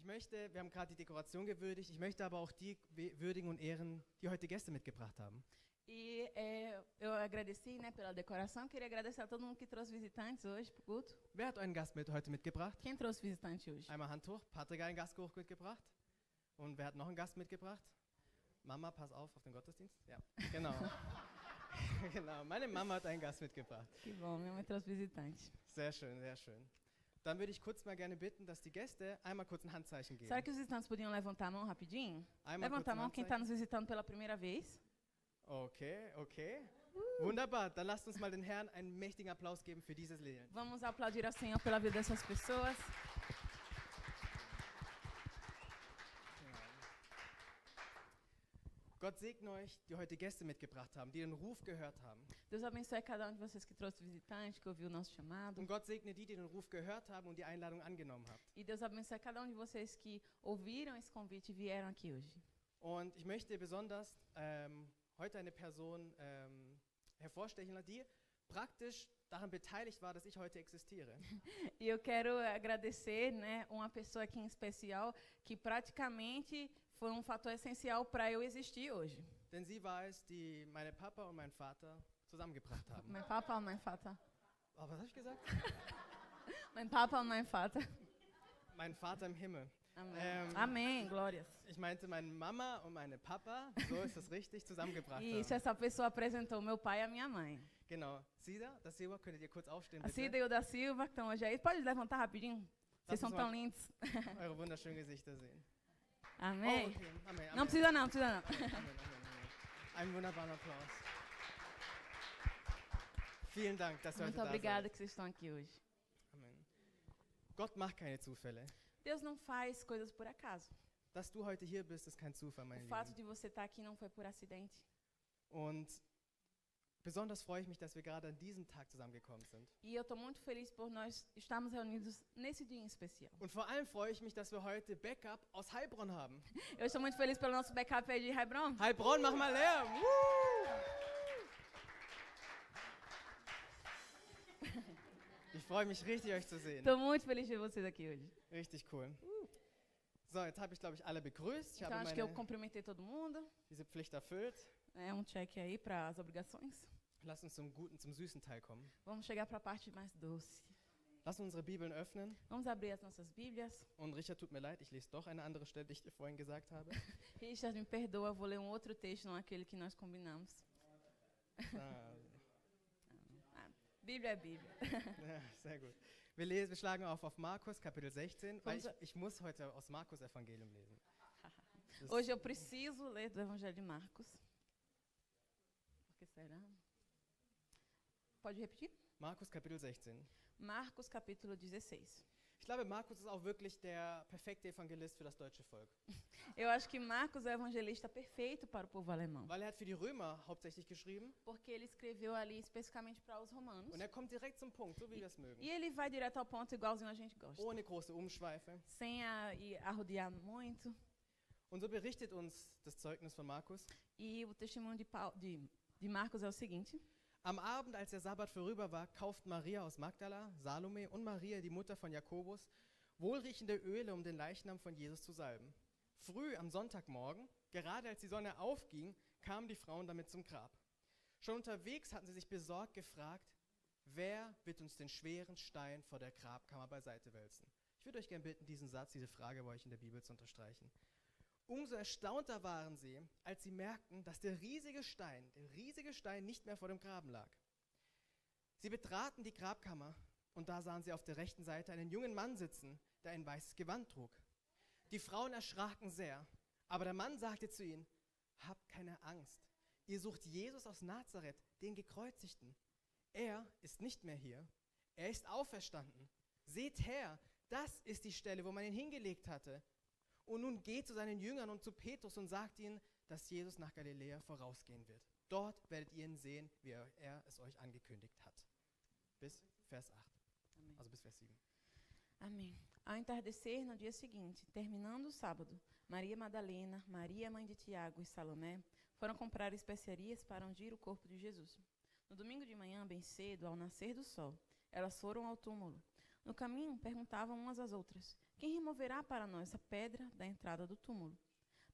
Wir haben gerade die Dekoration gewürdigt, ich möchte aber auch die würdigen und ehren, die heute Gäste mitgebracht haben. Eu agradeci, né, pela decoração. Queria agradecer a todo mundo que trouxe visitantes hoje pro culto. Wer hat einen Gast heute mitgebracht? Quem trouxe visitante hoje? Einmal Hand hoch. Patrick hat einen Gast mitgebracht. Und wer hat noch einen Gast mitgebracht? Mama, pass auf den Gottesdienst. Ja, genau. Genau, meine Mama hat einen Gast mitgebracht. Que bom, minha mãe trouxe visitante. Sehr schön, sehr schön. Dann würde ich kurz mal gerne bitten, dass die Gäste einmal kurz ein Handzeichen geben. Será que os visitantes podiam levantar a mão rapidinho? Einmal Levanta a kurz ein mão quem está Handzeichen. nos visitando pela primeira vez. Okay, okay. Wunderbar, dann lasst uns mal den Herrn einen mächtigen Applaus geben für dieses Leben. Vamos aplaudir ao Senhor pela vida dessas pessoas. Gott segne euch, die heute Gäste mitgebracht haben, die den Ruf gehört haben. Deus abençoe cada de vocês que trouxe visitante, que ouviu o nosso chamado. Und Gott segne die, die den Ruf gehört haben und die Einladung angenommen haben. E Deus abençoe cada de vocês que ouviram esse convite e vieram aqui hoje. Und ich möchte besonders heute eine Person hervorstechen, die praktisch daran beteiligt war, dass ich heute existiere. E eu quero agradecer, né, uma pessoa aqui em especial que praticamente foi fator essencial para eu existir hoje. Denn sie war es, die meine Papa und mein Vater zusammengebracht haben. Mein Papa und mein Vater. Oh, was habe ich gesagt? Mein Papa und mein Vater. Mein Vater im Himmel. Amém. Amém, glórias. Ich meinte meine Mama und meine Papa, so ist es richtig, zusammengebracht Isso, haben. essa pessoa apresentou meu pai e a minha mãe. Genau. Cida, da Silva, könntet ihr kurz aufstehen, A bitte? Cida e o da Silva, que estão hoje aí. Pode levantar rapidinho? Vocês são tão lindos. Eure wunderschönen Gesichter sehen. Amém. Oh, okay. Amen, Não amen. precisa não, precisa não. Amen, amen, amen. Einen wunderbaren Applaus. Vielen Dank, dass ihr heute Muito da obrigada seid. que vocês estão aqui hoje. Amen. Gott macht keine Zufälle. Deus não faz coisas por acaso. Dass du heute hier bist, ist kein Zufall, O mein fato Lieben. de você estar aqui não foi por acidente. Und besonders freue ich mich, dass wir gerade an diesem Tag zusammengekommen sind. E eu estou muito feliz por nós estarmos reunidos nesse dia em especial. Und vor allem freue ich mich, dass wir heute Backup aus Heilbronn haben. Eu estou muito feliz pelo nosso backup aí de Hebron. Heilbronn, mach mal Lärm! Ich freue mich richtig, euch zu sehen. Estou muito feliz de ver vocês aqui hoje. Richtig cool. So, jetzt habe ich, glaube ich, alle begrüßt. Ich Então habe acho que eu meine, cumprimentei todo mundo. diese Pflicht erfüllt. É check aí para as obrigações. Lass uns zum süßen Teil kommen. Vamos chegar para a parte mais doce. Lass uns unsere Bibeln öffnen. Vamos abrir as nossas Bíblias. Und Richard, tut mir leid, ich lese doch eine andere Stelle, die ich dir vorhin gesagt habe. Richard, me perdoa, vou ler outro texto, não aquele que nós combinamos. Ah, Bíblia é Bíblia. ja, sehr gut. Wir schlagen auf Markus, Kapitel 16, weil Vamos ich muss heute aus Markus Evangelium lesen. Das- Hoje eu preciso ler do Evangelho de Marcos. Por que será? Pode repetir? Markus, Kapitel 16. Marcos, capítulo 16. Ich glaube, Markus ist auch wirklich der perfekte Evangelist für das deutsche Volk. Eu acho que Marcos é o evangelista perfeito para o povo alemão. Weil er hat für die Römer hauptsächlich geschrieben. Porque ele escreveu ali especificamente para os romanos. Und er kommt direkt zum Punkt, so wie wir es mögen. E ele vai direto ao ponto, igualzinho a gente gosta. Ohne große Umschweife. Sem arrodear muito. Und so berichtet uns das Zeugnis von Markus. E o testemunho de Marcos é o seguinte. Am Abend, als der Sabbat vorüber war, kauften Maria aus Magdala, Salome und Maria, die Mutter von Jakobus, wohlriechende Öle, um den Leichnam von Jesus zu salben. Früh am Sonntagmorgen, gerade als die Sonne aufging, kamen die Frauen damit zum Grab. Schon unterwegs hatten sie sich besorgt gefragt, wer wird uns den schweren Stein vor der Grabkammer beiseite wälzen? Ich würde euch gerne bitten, diesen Satz, diese Frage bei euch in der Bibel zu unterstreichen. Umso erstaunter waren sie, als sie merkten, dass der riesige Stein nicht mehr vor dem Graben lag. Sie betraten die Grabkammer und da sahen sie auf der rechten Seite einen jungen Mann sitzen, der ein weißes Gewand trug. Die Frauen erschraken sehr, aber der Mann sagte zu ihnen, habt keine Angst, ihr sucht Jesus aus Nazareth, den Gekreuzigten. Er ist nicht mehr hier, er ist auferstanden. Seht her, das ist die Stelle, wo man ihn hingelegt hatte. Und nun geht zu seinen Jüngern und zu Petrus und sagt ihnen, dass Jesus nach Galiläa vorausgehen wird. Dort werdet ihr ihn sehen, wie er es euch angekündigt hat. Bis Vers 8. Amém. Also bis Vers 7. Amém. Ao entardecer, no dia seguinte, terminando o sábado, Maria Madalena, Maria, mãe de Tiago e Salomé foram comprar especiarias para ungir o corpo de Jesus. No domingo de manhã, bem cedo, ao nascer do sol, elas foram ao túmulo. No caminho, perguntavam umas às outras: quem removerá para nós a pedra da entrada do túmulo?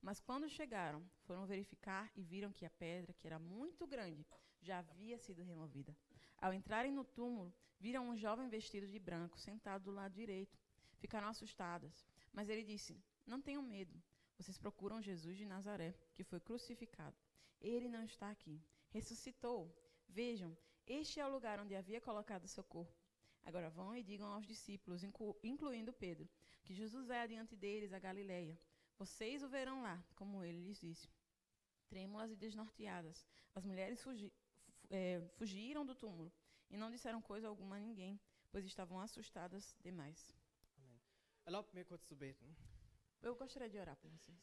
Mas quando chegaram, foram verificar e viram que a pedra, que era muito grande, já havia sido removida. Ao entrarem no túmulo, viram um jovem vestido de branco sentado do lado direito. Ficaram assustadas. Mas ele disse: não tenham medo. Vocês procuram Jesus de Nazaré, que foi crucificado. Ele não está aqui. Ressuscitou. Vejam, este é o lugar onde havia colocado seu corpo. Agora vão e digam aos discípulos, incluindo Pedro, que Jesus vai adiante deles a Galileia. Vocês o verão lá, como ele lhes disse. Trêmulas e desnorteadas, as mulheres fugiram do túmulo e não disseram coisa alguma a ninguém, pois estavam assustadas demais. Amen. Erlaubt mir kurz zu beten. Eu gostaria de orar por vocês.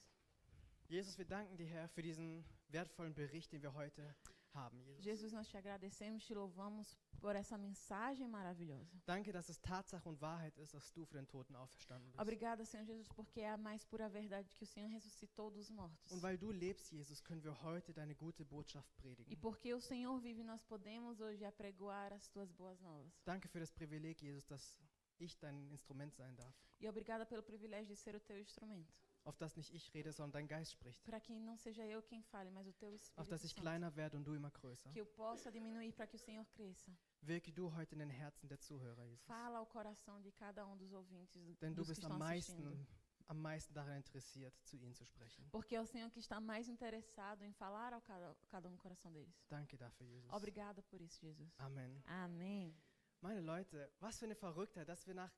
Jesus, wir danken dir, Herr, für diesen wertvollen Bericht, den wir heute haben, Jesus. Jesus, nós te agradecemos, te louvamos por essa mensagem maravilhosa. Danke, dass es Tatsache und Wahrheit ist, dass du für den Toten auferstanden bist. Obrigada, Senhor Jesus, porque é a mais pura verdade que o Senhor ressuscitou dos mortos. Und weil du lebst, Jesus, können wir heute deine gute Botschaft E predigen. porque o Senhor vive, nós podemos hoje apregoar as tuas boas novas. Danke für das Privileg, Jesus, dass ich dein Instrument sein darf. E obrigada pelo privilégio de ser o teu instrumento. Auf das nicht ich rede, sondern dein Geist spricht. Para que não seja eu quem fale, mas o teu Auf Espírito dass ich Santo. kleiner werde und du immer größer. Que eu possa diminuir para que o Senhor cresça. Wirke du heute in den Herzen der Zuhörer, Jesus. Fala ao coração de cada um dos ouvintes, Denn du dos que bist estão assistindo. am meisten daran interessiert, zu ihnen zu sprechen. Porque é o Senhor que está mais interessado em falar ao cada um no coração deles. Danke dafür, Jesus. Obrigada por isso, Jesus. Amen. Amém. Meine Leute, was für eine Verrücktheit, dass wir nach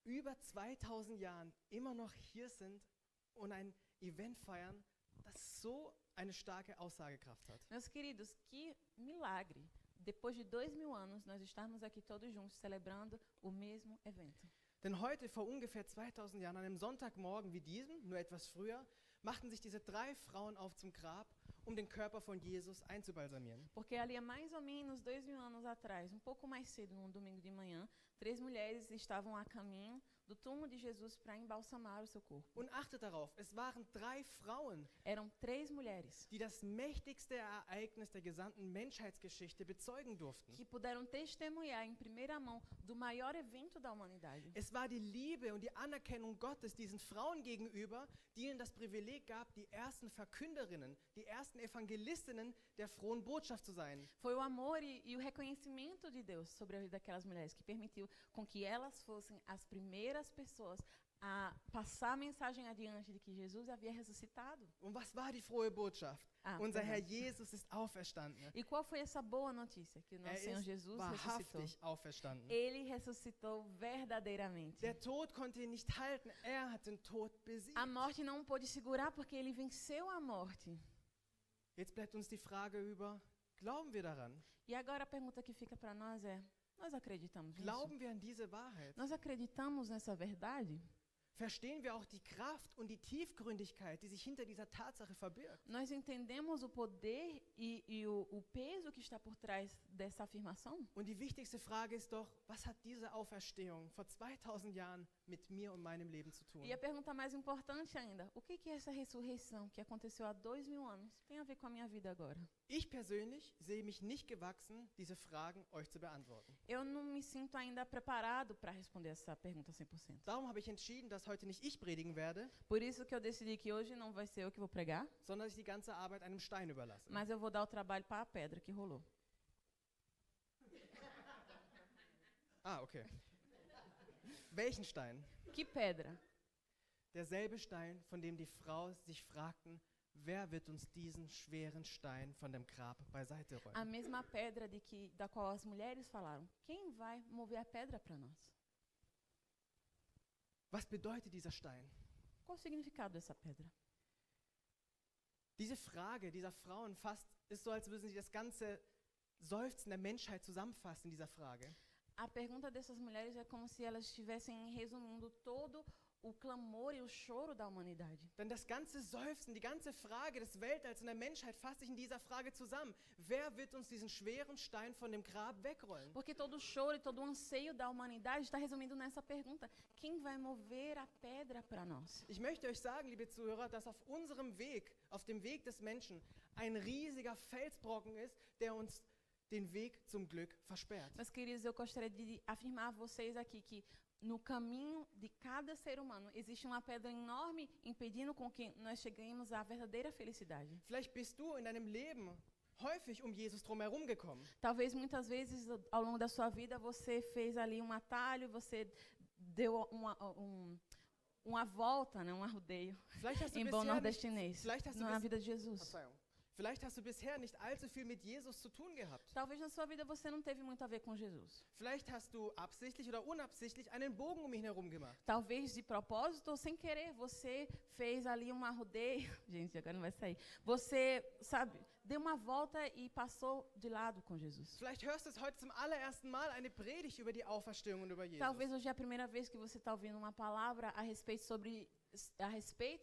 über 2000 Jahren immer noch hier sind und ein Event feiern, das so eine starke Aussagekraft hat. Meus queridos, que milagre. Depois de 2000 anos, nós estarmos aqui todos juntos celebrando o mesmo evento. Denn heute, vor ungefähr 2000 Jahren, an einem Sonntagmorgen wie diesem, nur etwas früher, machten sich diese 3 Frauen auf zum Grab, um den Körper von Jesus einzubalsamieren. Porque ali há mais ou menos 2000 anos atrás, um pouco mais cedo, num domingo de manhã, 3 mulheres estavam a caminho do túmulo de Jesus para embalsamar o seu corpo. Und achtet darauf, es waren 3 Frauen, Eram 3 mulheres die das mächtigste Ereignis der gesamten Menschheitsgeschichte bezeugen durften. que puderam testemunhar em primeira mão do maior evento da humanidade. Es war die Liebe und die Anerkennung Gottes diesen Frauen gegenüber, die ihnen das Privileg gab, die ersten Verkünderinnen, die ersten Evangelistinnen der frohen Botschaft zu sein. Foi o amor e o reconhecimento de Deus sobre a vida daquelas mulheres que permitiu com que elas fossem as primeiras pessoas a passar a mensagem adiante de que Jesus havia ressuscitado. Und was war die frohe Botschaft? Unser perdão. Herr Jesus ist auferstanden. E qual foi essa boa notícia? Que o nosso Senhor Er Jesus ist ressuscitou. wahrhaftig auferstanden. Ele ressuscitou verdadeiramente. Der Tod konnte ihn nicht halten, er hat den Tod besiegt. A morte não pôde segurar porque ele venceu a morte. Jetzt bleibt uns die Frage über, glauben wir daran? E agora a pergunta que fica para nós é: nós acreditamos nisso? Glauben wir an diese Wahrheit? Nós acreditamos nessa verdade? Verstehen wir auch die Kraft und die Tiefgründigkeit, die sich hinter dieser Tatsache verbirgt? Nós entendemos o poder e o peso que está por trás dessa afirmação? Und die wichtigste Frage ist doch, was hat diese Auferstehung vor 2000 Jahren mit mir und meinem Leben zu tun? E a pergunta mais importante ainda: o que essa ressurreição que aconteceu há 2000 anos tem a ver com a minha vida agora? Ich persönlich sehe mich nicht gewachsen, diese Fragen euch zu beantworten. Eu não me sinto ainda preparado para responder essa pergunta 100%. Darum habe ich entschieden, dass heute nicht ich predigen werde, Por isso que eu decidi que hoje não vai ser eu que vou pregar, sondern dass ich die ganze Arbeit einem Stein überlasse. mas eu vou dar o trabalho para a pedra que rolou. Ah, okay. Welchen Stein? Que pedra? Derselbe Stein, von dem die Frau sich fragten, wer wird uns diesen schweren Stein von dem Grab beiseite A räumen? mesma pedra da qual as mulheres falaram: quem vai mover a pedra para nós? Was bedeutet dieser Stein? Qual o significado dessa pedra? Diese Frage dieser Frauen ist so, als würden sie das ganze Seufzen der Menschheit zusammenfassen in dieser Frage. A pergunta dessas mulheres é como se elas estivessem resumindo todo o clamor e o choro da humanidade. Denn das ganze Seufzen, die ganze Frage des Weltalls und der Menschheit fasst sich in dieser Frage zusammen. Wer wird uns diesen schweren Stein von dem Grab wegrollen? Porque todo o choro e todo o anseio da humanidade está resumindo nessa pergunta: quem vai mover a pedra para nós? Ich möchte euch sagen, liebe Zuhörer, dass auf unserem Weg, auf dem Weg des Menschen, ein riesiger Felsbrocken ist, der uns den Weg zum Glück versperrt. Meus queridos, eu gostaria de afirmar a vocês aqui que no caminho de cada ser humano existe uma pedra enorme impedindo com que nós cheguemos à verdadeira felicidade. Vielleicht bist du in deinem Leben häufig Jesus drumherum gekommen. Talvez muitas vezes ao longo da sua vida você fez ali um atalho, você deu uma volta, né, um arrodeio Vielleicht hast du em bom bisher nicht, nordestinês na vida de Jesus. Verzeihung. Vielleicht hast du bisher nicht allzu viel mit Jesus zu tun gehabt. Talvez na sua vida você não teve muito a ver com Jesus. Vielleicht hast du absichtlich oder unabsichtlich einen Bogen um ihn herum gemacht. Talvez de propósito ou sem querer você fez ali um arrodeio. Gente, agora não vai sair. Você, sabe, deu uma volta e passou de lado com Jesus. Vielleicht hörst du heute zum allerersten Mal eine Predigt über die Auferstehung und über Jesus. Talvez hoje é a primeira vez que você está ouvindo uma palavra a respeito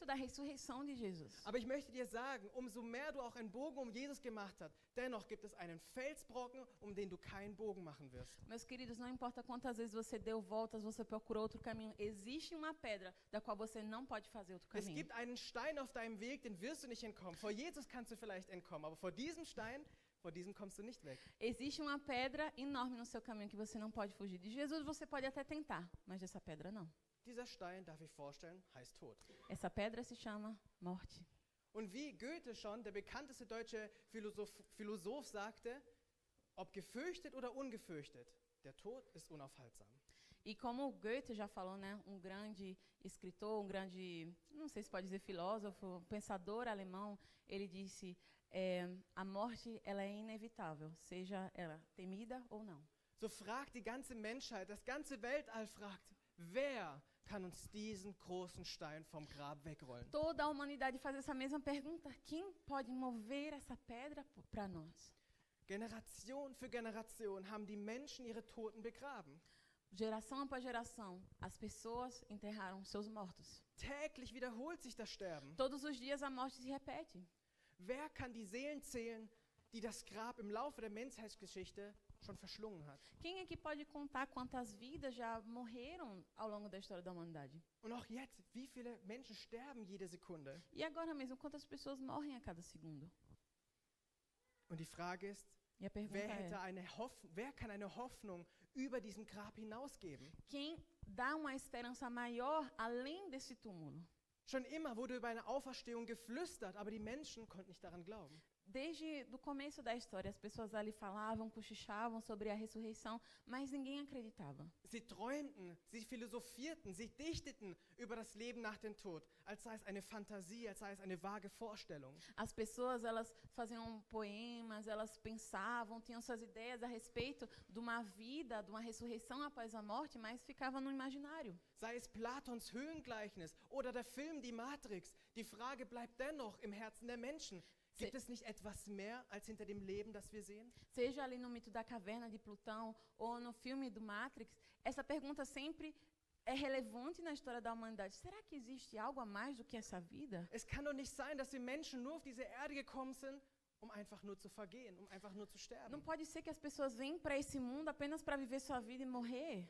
da ressurreição de Jesus. Aber ich möchte dir sagen, umso mehr du auch einen Bogen um Jesus gemacht hast, dennoch gibt es einen Felsbrocken, um den du keinen Bogen machen wirst. Meus queridos, não importa quantas vezes você deu voltas, você procurou outro caminho, existe uma pedra da qual você não pode fazer outro Es caminho. gibt einen Stein auf deinem Weg, den wirst du nicht entkommen. Vor Jesus kannst du vielleicht entkommen, aber vor diesem Stein, vor diesem kommst du nicht weg. Existe uma pedra enorme no seu caminho que você não pode fugir. De Jesus você pode até tentar, mas dessa pedra não. Dieser Stein, darf ich vorstellen, heißt Tod. Essa pedra se chama morte. Und wie Goethe schon, der bekannteste deutsche Philosoph sagte, ob gefürchtet oder ungefürchtet, der Tod ist unaufhaltsam. E como Goethe já falou, né, um grande escritor, um grande, não sei se pode dizer filósofo, pensador alemão, ele disse, a morte ela é inevitável, seja ela temida ou não. So fragt die ganze Menschheit, das ganze Weltall fragt, wer kann uns diesen großen Stein vom Grab wegrollen? Toda a humanidade faz essa mesma pergunta, quem pode mover essa pedra para nós? Generation für Generation haben die Menschen ihre Toten begraben. Geração após geração, as pessoas enterraram seus mortos. Täglich wiederholt sich das Sterben. Todos os dias a morte se repete. Wer kann die Seelen zählen, die das Grab im Laufe der Menschheitsgeschichte schon verschlungen hat? Quem é que pode contar quantas vidas já morreram ao longo da história da humanidade? Und auch jetzt, wie viele Menschen sterben jede Sekunde? E agora mesmo, quantas pessoas morrem a cada segundo? Und die Frage ist, E a pergunta wer kann eine Hoffnung über diesem Grab hinausgeben? quem dá uma esperança maior além desse túmulo? Schon immer wurde über eine Auferstehung geflüstert, aber die Menschen konnten nicht daran glauben. Desde o começo da história, as pessoas ali falavam, cochichavam sobre a ressurreição, mas ninguém acreditava. Sie träumten, sie philosophierten, sie dichteten über das Leben nach dem Tod, als sei es eine Fantasie, als sei es eine vage Vorstellung. As pessoas, elas faziam poemas, elas pensavam, tinham suas ideias a respeito de uma vida, de uma ressurreição após a morte, mas ficava no imaginário. Sei es Platons Höhlengleichnis oder der Film Die Matrix, die Frage bleibt dennoch im Herzen der Menschen. Gibt es nicht etwas mehr als hinter dem Leben, das wir sehen? Seja ali no mito da caverna de Plutão ou no filme do Matrix, essa pergunta sempre é relevante na história da humanidade. Será que existe algo a mais do que essa vida? Es kann doch nicht sein, dass wir Menschen nur auf diese Erde gekommen sind, um einfach nur zu vergehen, um einfach nur zu sterben. Não pode ser que as pessoas venham para esse mundo apenas para viver sua vida e morrer.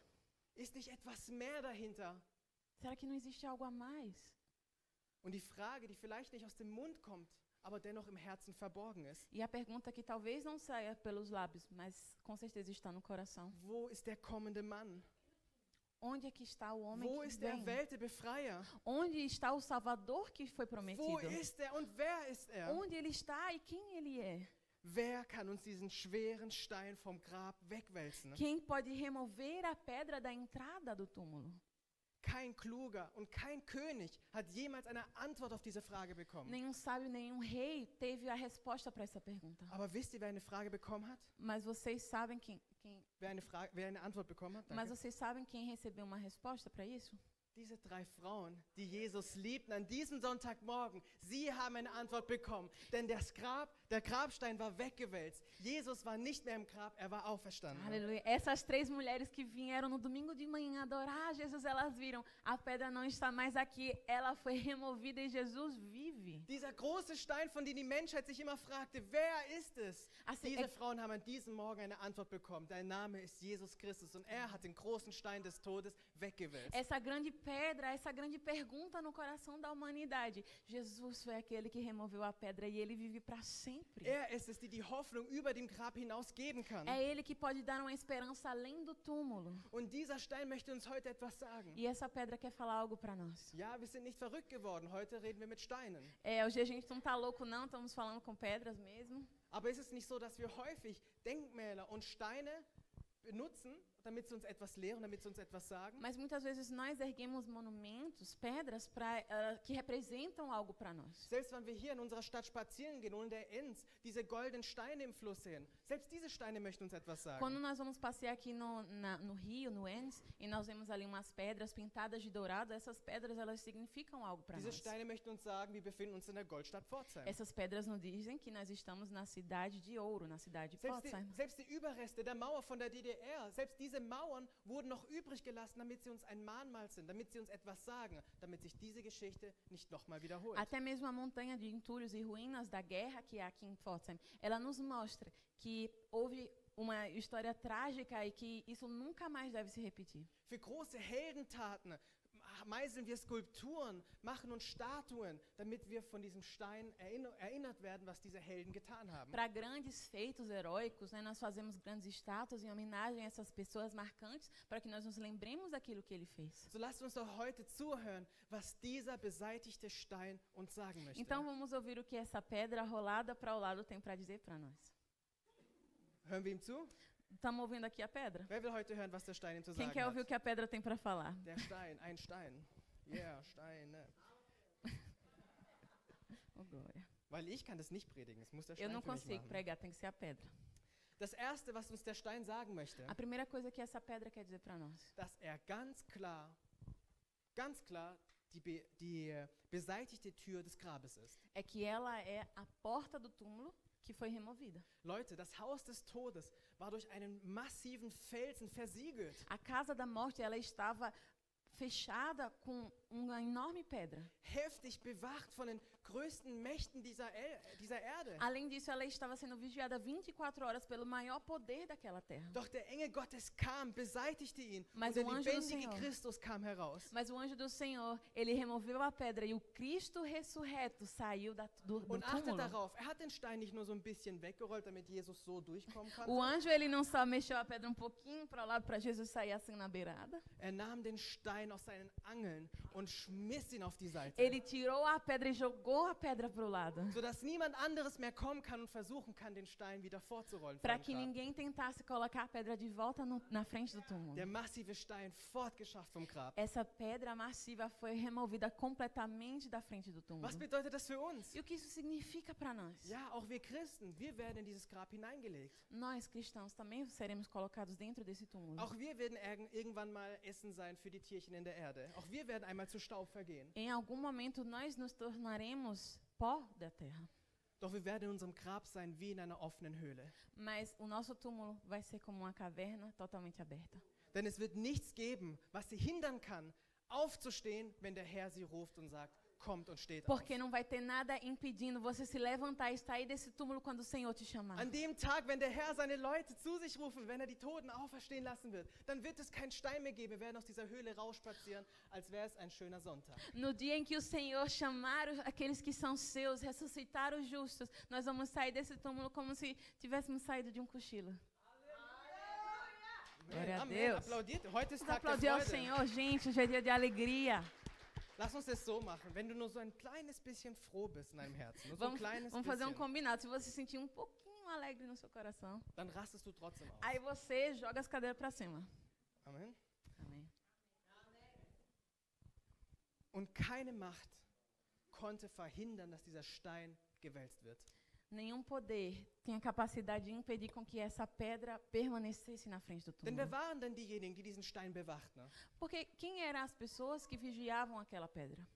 Ist nicht etwas mehr dahinter? Será que não existe algo a mais? Und die Frage, die vielleicht nicht aus dem Mund kommt, aber dennoch im Herzen verborgen ist. E a pergunta que talvez não saia pelos lábios, mas com certeza está no coração. Wo ist der kommende Mann? Onde é que está o homem Wo que ist der vem? Weltbefreier? Onde está o Salvador que foi Wo prometido? ist er und wer ist er? Onde ele está e quem ele é? Wer kann uns diesen schweren Stein vom Grab wegwälzen? Quem pode remover a pedra da entrada do túmulo? Kein Kluger und kein König hat jemals eine Antwort auf diese Frage bekommen. Nenhum sábio, nenhum rei teve a resposta para essa pergunta. Aber wisst ihr, wer eine Frage bekommen hat? Mas vocês sabem Wer eine Antwort bekommen hat? mas Danke. vocês sabem quem recebeu uma resposta para isso? Diese 3 Frauen, die Jesus liebten an diesem Sonntagmorgen, sie haben eine Antwort bekommen. Denn der Grabstein war weggewälzt. Jesus war nicht mehr im Grab, er war auferstanden. Aleluia. Essas 3 mulheres que vieram no domingo de manhã adorar Jesus, elas viram, a pedra não está mais aqui, ela foi removida e Jesus vive. Dieser große Stein, von dem die Menschheit sich immer fragte, wer ist es? Assim, Diese Frauen haben an diesem Morgen eine Antwort bekommen. Dein Name ist Jesus Christus und er hat den großen Stein des Todes weggewälzt. essa grande pedra, essa grande pergunta no coração da humanidade. Jesus foi aquele que removeu a pedra e ele vive para sempre. ist es, der die Hoffnung über dem Grab hinaus geben kann. É ele que pode dar uma esperança além do túmulo. Und dieser Stein möchte uns heute etwas sagen. E essa pedra quer falar algo para nós. Ja, wir sind nicht verrückt geworden. Heute reden wir mit Steinen. Hoje a gente não tá louco não, estamos falando com pedras mesmo. Aber ist es nicht so, dass wir häufig Denkmäler und Steine benutzen, damit sie uns etwas lehren, damit sie uns etwas sagen? Mas muitas vezes nós erguemos monumentos, pedras, que representam algo para nós. Selbst wenn wir hier in unserer Stadt spazieren gehen und in der Enns diese goldenen Steine im Fluss sehen, selbst diese Steine möchten uns etwas sagen. Quando nós vamos passear aqui no Rio, no Enns, e nós vemos ali umas pedras pintadas de dourado, essas pedras elas significam algo para Diese nós. Steine möchten uns sagen, wir befinden uns in der Goldstadt Pforzheim. Essas pedras nos dizem que nós estamos na cidade de ouro, na cidade de Pforzheim. Selbst die Überreste der Mauer von der DDR, selbst diese Mauern wurden noch übrig gelassen, damit sie uns ein Mahnmal sind, damit sie uns etwas sagen, damit sich diese Geschichte nicht nochmal wiederholt. Até mesmo a montanha de entulhos e ruínas da guerra que há aqui em Pforzheim, ela nos mostra que houve uma história trágica e que isso nunca mais deve se repetir. Für große Heldentaten meißeln wir Skulpturen, machen uns Statuen, damit wir von diesem Stein erinnert werden, was diese Helden getan haben. Para grandes feitos heróicos, né, nós fazemos grandes estátuas em homenagem a essas pessoas marcantes, para que nós nos lembremos daquilo que ele fez. So lasst uns doch heute zuhören, was dieser beseitigte Stein uns sagen möchte. Então vamos ouvir o que essa pedra rolada para o lado tem para dizer para nós. Hören wir ihm zu? Estamos ouvindo aqui a pedra? Wer will heute hören, was der Stein ihm zu Quem sagen quer ouvir o hat? que a pedra tem para falar? Der Stein, ein Stein. Yeah, Steine. Oh, glória. Weil ich kann das nicht predigen, es muss der Eu Stein não für mich consigo machen. pregar, tem que ser a pedra. Das Erste, was uns der Stein sagen möchte, A primeira coisa que essa pedra quer dizer para nós dass er ganz klar die beseitigte Tür des Grabes ist. é que ela é a porta do túmulo que foi removida. Leute, das Haus des Todes war durch einen massiven Felsen versiegelt. A casa da morte, ela estava fechada com uma enorme pedra. Heftig bewacht von den größten Mächten dieser Erde. Além disso, ela estava sendo vigiada 24 horas pelo maior poder daquela terra. Doch der Engel Gottes kam, beseitigte ihn Mas und o der anjo do lebendige Senhor- Christus kam heraus. Mas o anjo do Senhor, ele removeu a pedra e o Cristo ressurreto saiu do Und achtet túmulo. darauf, er hat den Stein nicht nur so ein bisschen weggerollt, damit Jesus so durchkommen O konnte. anjo, ele não só mexeu a pedra um pouquinho para o lado para Jesus sair assim na beirada. Er nahm den Stein aus seinen Angeln und schmiss ihn auf die Seite. Ele tirou a pedra e jogou a pedra para o lado. Sodass niemand anderes mehr kommen kann und versuchen kann, den Stein wieder vorzurollen. Para vom que Grab. ninguém tentasse colocar a pedra de volta na frente do túmulo. Der massive Stein fortgeschafft vom Grab. Essa pedra massiva foi removida completamente da frente do túmulo. Was bedeutet das für uns? E o que isso significa para nós? Ja, auch wir Christen, wir werden in dieses Grab hineingelegt. Nós, cristãos, também seremos colocados dentro desse túmulo. Auch wir werden irgendwann mal Essen sein für die Tierchen in der Erde. Auch wir werden einmal zu Staub vergehen. Em algum momento, nós nos tornaremos pó da terra. Doch wir werden in unserem Grab sein wie in einer offenen Höhle. Mas o nosso túmulo vai ser como uma caverna totalmente aberta. Denn es wird nichts geben, was sie hindern kann, aufzustehen, wenn der Herr sie ruft und sagt, kommt und steht auf. Porque não vai ter nada impedindo você se levantar e sair desse túmulo quando o Senhor te chamar. An dem Tag, wenn der Herr seine Leute zu sich rufen, wenn er die Toten auferstehen lassen wird, dann wird es keinen Stein mehr geben. Wir werden aus dieser Höhle rausspazieren, als wäre es ein schöner Sonntag. No dia em que o Senhor chamar aqueles que são seus, ressuscitar os justos, nós vamos sair desse túmulo como se tivéssemos saído de um cochilo. Glória a Amen. Deus. Applaudiert. Heute ist Vamos Tag der aplaudir ao Freude. Senhor, gente, hoje é dia de alegria. Lass uns das so machen. Wenn du nur so ein kleines bisschen froh bist in deinem Herzen, nur so ein Vamos, kleines vamos fazer um bisschen, combinado. Se você sentir um pouquinho alegre no seu coração, dann rastest du trotzdem aus. aí você joga as cadeiras para cima. Amen. Amém. Und keine Macht konnte verhindern, dass dieser Stein gewälzt wird. Nenhum poder tem a capacidade de impedir com que essa pedra permanecesse na frente do Denn túmulo. wer waren denn diejenigen, die diesen Stein bewachten? Porque quem eram as pessoas que vigiavam aquela pedra?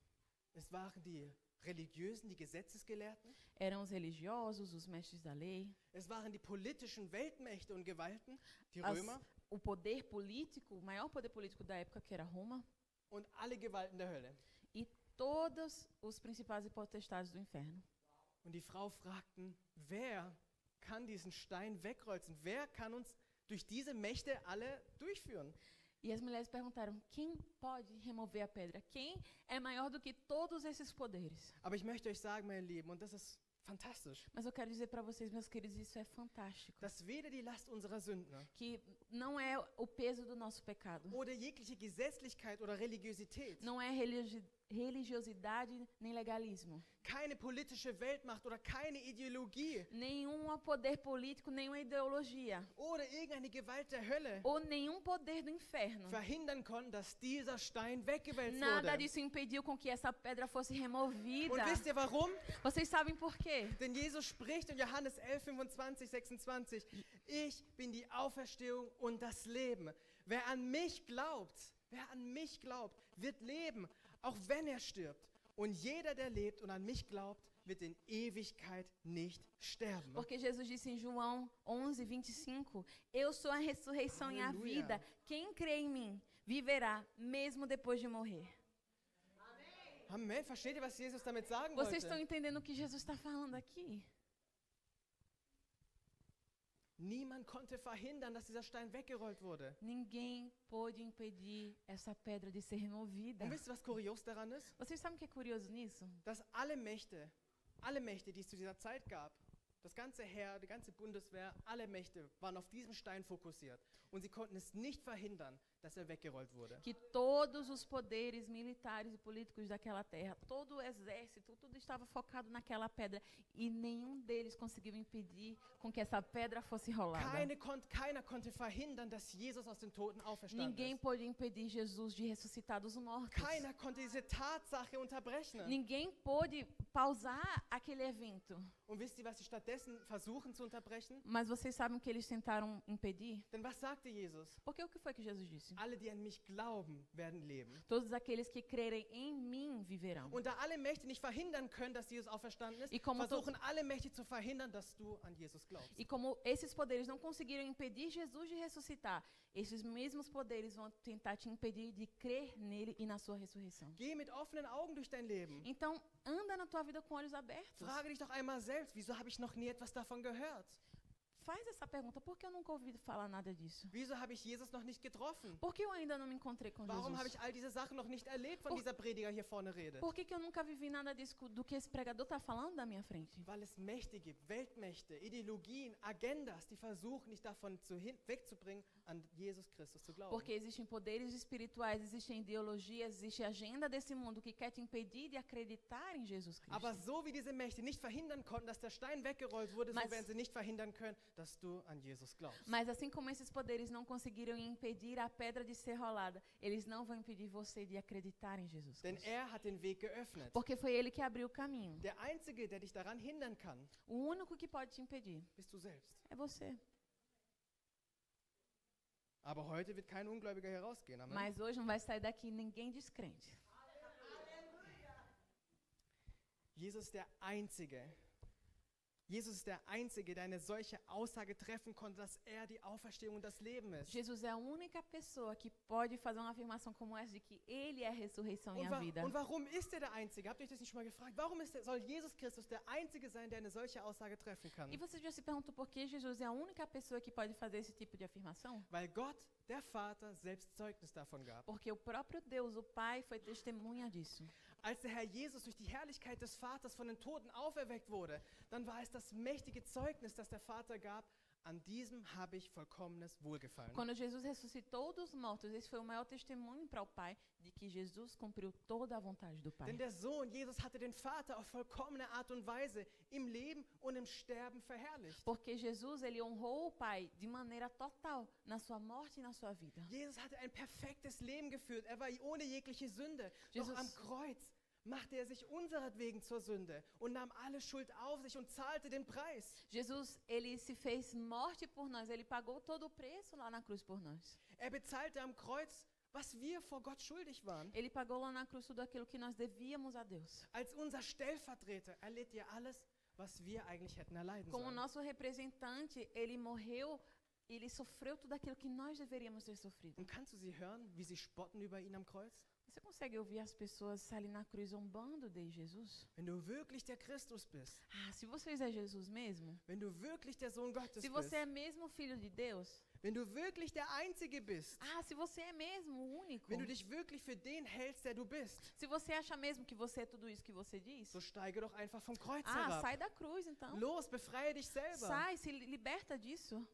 Es waren die Religiösen, die Gesetzesgelehrten. Eram os religiosos, os mestres da lei, Es waren die politischen Weltmächte und Gewalten, die as- Römer o poder político, o maior poder político da época, que era Roma, und alle Gewalten der Hölle. e todos os principais e potestades do inferno. Und die Frau fragten, wer kann diesen Stein wegrolzen? Wer kann uns durch diese Mächte alle durchführen? E as mulheres perguntaram, quem pode remover a pedra? Quem é maior do que todos esses poderes? Aber ich möchte euch sagen, meine Lieben, und das ist fantastisch, Mas eu quero dizer para vocês, meus queridos, isso é fantástico. dass weder die Last unserer Sünden Que não é o peso do nosso pecado. oder jegliche Gesetzlichkeit oder Religiosität, Não é religiosidade nem legalismo. keine politische Weltmacht oder keine Ideologie Nenhum poder político, nenhuma ideologia. oder irgendeine Gewalt der Hölle Ou nenhum poder do inferno. verhindern konnten, dass dieser Stein weggewälzt Nada wurde. disso impediu com que essa pedra fosse removida. Und wisst ihr warum? Vocês sabem por quê? Denn Jesus spricht in Johannes 11, 25, 26, ich bin die Auferstehung und das Leben. Wer an mich glaubt, wird leben, auch wenn er stirbt. Und jeder, der lebt und an mich glaubt, wird in Ewigkeit nicht sterben. Porque Jesus disse em João 11, 25, eu sou a ressurreição e a Aleluia. vida. Quem crê em mim, viverá, mesmo depois de morrer. Amen. Versteht ihr, was Jesus damit sagen Vocês estão wollte? entendendo o que Jesus está falando aqui? Niemand konnte verhindern, dass dieser Stein weggerollt wurde. Ninguém pôde impedir essa pedra de ser removida. Und wisst ihr, was kurios daran ist? Vocês sabem o que é curioso nisso? Dass alle Mächte, die es zu dieser Zeit gab, das ganze Heer, die ganze Bundeswehr, alle Mächte waren auf diesen Stein fokussiert. Und sie konnten es nicht verhindern, dass er weggerollt wurde. Que todos os poderes militares e políticos daquela terra, todo o exército, tudo estava focado naquela pedra e nenhum deles conseguiu impedir com que essa pedra fosse rolada. Keiner konnte verhindern, dass Jesus aus den Toten auferstanden Ninguém ist. pôde impedir Jesus de ressuscitar dos mortos. Keiner konnte diese Tatsache unterbrechen. Ninguém pôde pausar aquele evento. Und wisst ihr, was sie stattdessen versuchen zu unterbrechen? Mas vocês sabem o que eles tentaram impedir? Denn was sagte Jesus? Porque o que foi que Jesus disse? Alle, die an mich glauben, werden leben. Todos aqueles que crerem em mim viverão. Und da alle Mächte nicht verhindern können, dass Jesus auferstanden ist, E como versuchen alle Mächte zu verhindern, dass du an Jesus glaubst. E como esses poderes não conseguiram impedir Jesus de ressuscitar, esses mesmos poderes vão tentar te impedir de crer nele e na sua ressurreição. Geh mit offenen Augen durch dein Leben. Então, anda na tua vida com olhos abertos. Frage dich doch einmal selbst, wieso habe ich noch nie etwas davon gehört? Faz essa pergunta, por que eu nunca ouvi falar nada disso? Wieso habe ich Jesus noch nicht getroffen? Por que eu ainda não me encontrei com Warum habe Jesus? ich all diese Sachen noch nicht erlebt, von Por- dieser Prediger hier vorne redet? Por que eu nunca vivi nada disso do que esse pregador está falando da minha frente? Weil es Mächte gibt, Weltmächte, Ideologien, Agendas, die versuchen, dich davon wegzubringen, an Jesus Christus zu glauben. Porque existem poderes espirituais, existem ideologias, existe a agenda desse mundo que quer te impedir de acreditar em Jesus Cristo. Aber so wie diese Mächte nicht verhindern konnten, dass der Stein weggerollt wurde, so Mas- werden sie nicht verhindern können, dass du an Jesus glaubst. Mas assim como esses poderes não conseguiram impedir a pedra de ser rolada, eles não vão impedir você de acreditar em Jesus Denn Cristo. er hat den Weg geöffnet. Porque foi ele que abriu o caminho. Der Einzige, der dich daran hindern kann, O único que pode te impedir bist du selbst. é você. Aber heute wird kein Ungläubiger hier rausgehen. Amen. Mas hoje não vai sair daqui ninguém descrente. Jesus ist der Einzige, der eine solche Aussage treffen konnte, dass er die Auferstehung und das Leben ist. Jesus é a única pessoa que pode fazer uma afirmação como essa de que ele é a ressurreição e a vida. Und warum ist er der Einzige? Habt ihr euch das nicht schon mal gefragt? Warum soll Jesus Christus der Einzige sein, der eine solche Aussage treffen kann? E você já se perguntou por que Jesus é a única pessoa que pode fazer esse tipo de afirmação? Weil Gott, der Vater, selbst Zeugnis davon gab. Porque o próprio Deus, o Pai, foi testemunha disso. Als der Herr Jesus durch die Herrlichkeit des Vaters von den Toten auferweckt wurde, dann war es das mächtige Zeugnis, das der Vater gab, an diesem habe ich vollkommenes Wohlgefallen. Quando Jesus ressuscitou dos mortos, esse foi o maior testemunho para o Pai de que Jesus cumpriu toda a vontade do Pai. Denn der Sohn Jesus hatte den Vater auf vollkommene Art und Weise im Leben und im Sterben verherrlicht. Porque Jesus, ele honrou o Pai de maneira total, na sua morte e na sua vida. Jesus hatte ein perfektes Leben geführt. Er war ohne jegliche Sünde. Jesus- Doch am Kreuz machte er sich unseretwegen zur Sünde und nahm alle Schuld auf sich und zahlte den Preis. Jesus, ele se fez morte por nós, ele pagou todo o preço lá na cruz por nós. Er bezahlte am Kreuz, was wir vor Gott schuldig waren. Ele pagou lá na cruz tudo aquilo que nós devíamos a Deus. Als unser Stellvertreter erlitt er alles, was wir eigentlich hätten erleiden Como sollen. nosso representante, ele morreu, ele sofreu tudo aquilo que nós deveríamos ter sofrido. Und kannst du sie hören, wie sie spotten über ihn am Kreuz? Você consegue ouvir as pessoas ali na cruz zombando de Jesus? Wenn du wirklich der Christus bist, Ah, se você é Jesus mesmo, wenn du wirklich der Sohn Gottes se bist, você é mesmo filho de Deus, Wenn du wirklich der Einzige bist, Ah, se você é mesmo o único. wenn du dich wirklich für den hältst, der du bist, Se você acha mesmo que você é tudo isso que você diz. so steige doch einfach vom Kreuz Ah, herab. sai da cruz então. Los, befreie dich selber. Sai, se liberta disso.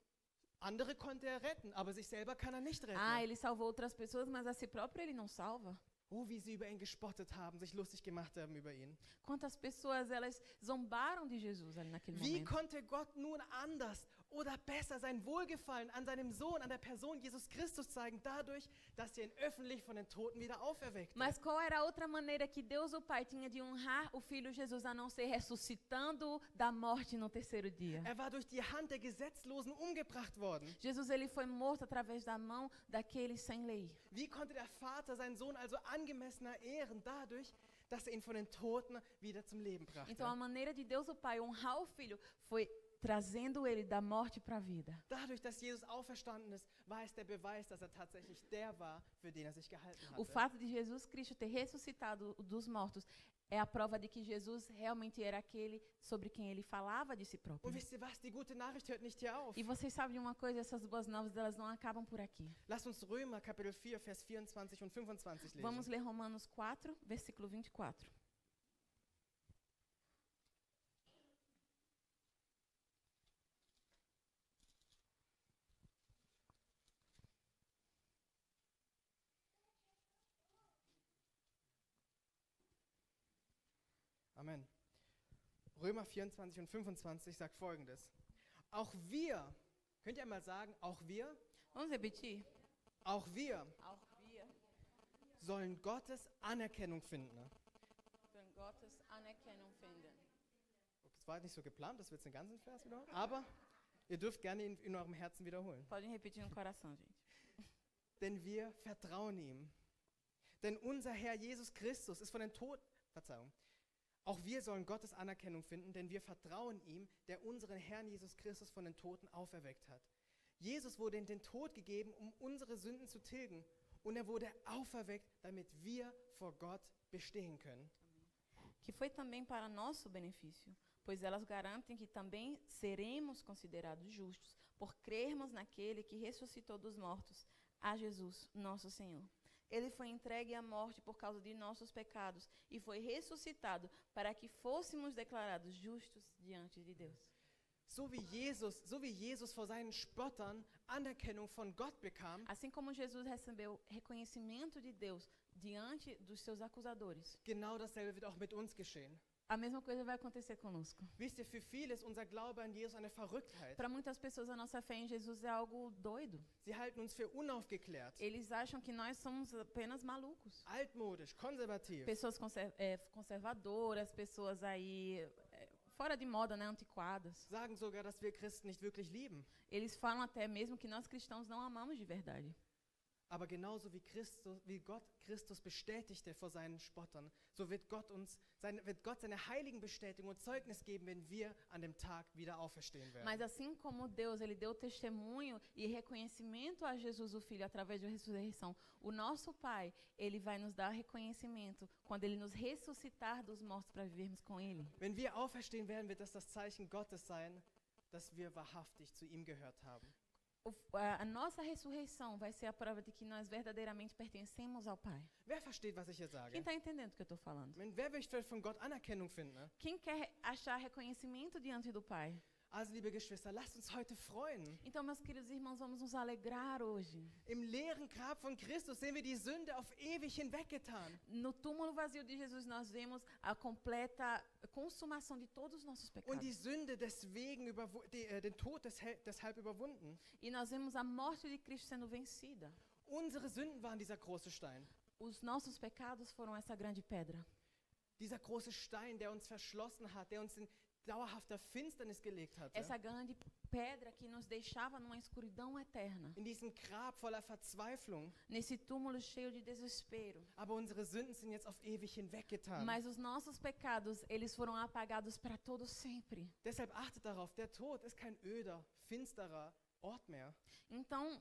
Andere konnte er retten, aber sich selber kann er nicht retten. Ah, ele salvou outras pessoas, mas a si próprio ele não salva. Oh, wie sie über ihn gespottet haben, sich lustig gemacht haben über ihn. Quantas pessoas elas zombaram de Jesus ali naquele Wie momento. konnte Gott nun anders oder besser sein Wohlgefallen an seinem Sohn, an der Person Jesus Christus zeigen, dadurch, dass er ihn öffentlich von den Toten wieder auferweckte? Mas qual era a outra maneira que Deus o Pai tinha de honrar o Filho Jesus a não ser ressuscitando da morte no terceiro dia? Er war durch die Hand der Gesetzlosen umgebracht worden. Jesus ele foi morto através da mão daqueles sem lei. Wie konnte der Vater seinen Sohn also angemessener ehren, dadurch, dass er ihn von den Toten wieder zum Leben brachte? Então a maneira de Deus o Pai honrar o Filho foi trazendo ele da morte para a vida. Dadurch, dass Jesus auferstanden ist, war es der Beweis, dass er tatsächlich der war, für den er sich gehalten O hatte. fato de Jesus Cristo ter ressuscitado dos mortos é a prova de que Jesus realmente era aquele sobre quem ele falava de si próprio. Und wisst ihr was? Die gute Nachricht hört nicht hier auf. E vocês sabem de uma coisa, essas boas novas, elas não acabam por aqui. Lasst uns Römer Kapitel 4, Vers 24 und 25 lesen. Vamos ler Romanos 4, versículo 24. Amen. Römer 24 und 25 sagt Folgendes. Auch wir, könnt ihr mal sagen, auch wir Vamos repetir? sollen Gottes Anerkennung finden. Ne? Gottes Anerkennung finden. Das war nicht so geplant, dass wir jetzt den ganzen Vers wiederholen, aber ihr dürft gerne ihn in eurem Herzen wiederholen. Podem repetir no coração, gente. Denn wir vertrauen ihm. Denn unser Herr Jesus Christus ist von den Toten, Verzeihung, auch wir sollen Gottes Anerkennung finden, denn wir vertrauen ihm, der unseren Herrn Jesus Christus von den Toten auferweckt hat. Jesus wurde in den Tod gegeben, um unsere Sünden zu tilgen. Und er wurde auferweckt, damit wir vor Gott bestehen können. Que foi também para nosso benefício, pois elas garantem que também seremos considerados justos, por crermos naquele que ressuscitou dos mortos, a Jesus, nosso Senhor. Ele foi entregue à morte por causa de nossos pecados e foi ressuscitado para que fôssemos declarados justos diante de Deus. So wie Jesus vor seinen Spottern Anerkennung von Gott bekam, Assim como Jesus recebeu reconhecimento de Deus diante dos seus acusadores, genau dasselbe wird auch mit uns geschehen. a mesma coisa vai acontecer conosco. Wisst ihr, für viele ist unser Glaube an Jesus eine Verrücktheit. Para muitas pessoas, a nossa fé em Jesus é algo doido. Sie halten uns für unaufgeklärt, Eles acham que nós somos apenas malucos. altmodisch, konservativ. Pessoas conservadoras, pessoas aí fora de moda, né, antiquadas. Sagen sogar, dass wir Christen nicht wirklich lieben. Eles falam até mesmo que nós cristãos não amamos de verdade. Aber genauso wie Gott Christus bestätigte vor seinen Spottern, so wird Gott seine heiligen Bestätigung und Zeugnis geben, wenn wir an dem Tag wieder auferstehen werden. Mas assim como Deus, ele deu testemunho e reconhecimento a Jesus, o Filho, através da ressurreição, o nosso Pai, ele vai nos dar reconhecimento quando ele nos ressuscitar dos mortos para vivermos com ele. Wenn wir auferstehen werden, wird das Zeichen Gottes sein, dass wir wahrhaftig zu ihm gehört haben. A nossa ressurreição vai ser a prova de que nós verdadeiramente pertencemos ao Pai. Wer versteht, was ich hier sage? Quem está entendendo o que eu estou falando? Wer möchte von Gott Anerkennung finden? Ne? Quem quer achar reconhecimento diante do Pai? Also, liebe Geschwister, lasst uns heute freuen. Então, meus queridos irmãos, vamos nos alegrar hoje. Im leeren Grab von Christus sehen wir die Sünde auf ewig hinweggetan. No túmulo vazio de Jesus, nós vemos a completa consumação de todos os nossos Und pecados. die Sünde deswegen den Tod deshalb überwunden. E nós vemos a morte de Cristo sendo vencida. Unsere Sünden waren dieser große Stein. Os nossos pecados foram essa grande pedra. Dieser große Stein, der uns verschlossen hat, der uns in dauerhafter Finsternis gelegt hatte. Essa grande pedra que nos deixava numa escuridão eterna. In diesem Grab voller Verzweiflung. Nesse túmulo cheio de desespero. Aber unsere Sünden sind jetzt auf ewig hinweggetan. Mas os nossos pecados, eles foram apagados para todo sempre. Deshalb achtet darauf, der Tod ist kein öder, finsterer Ort mehr. Então,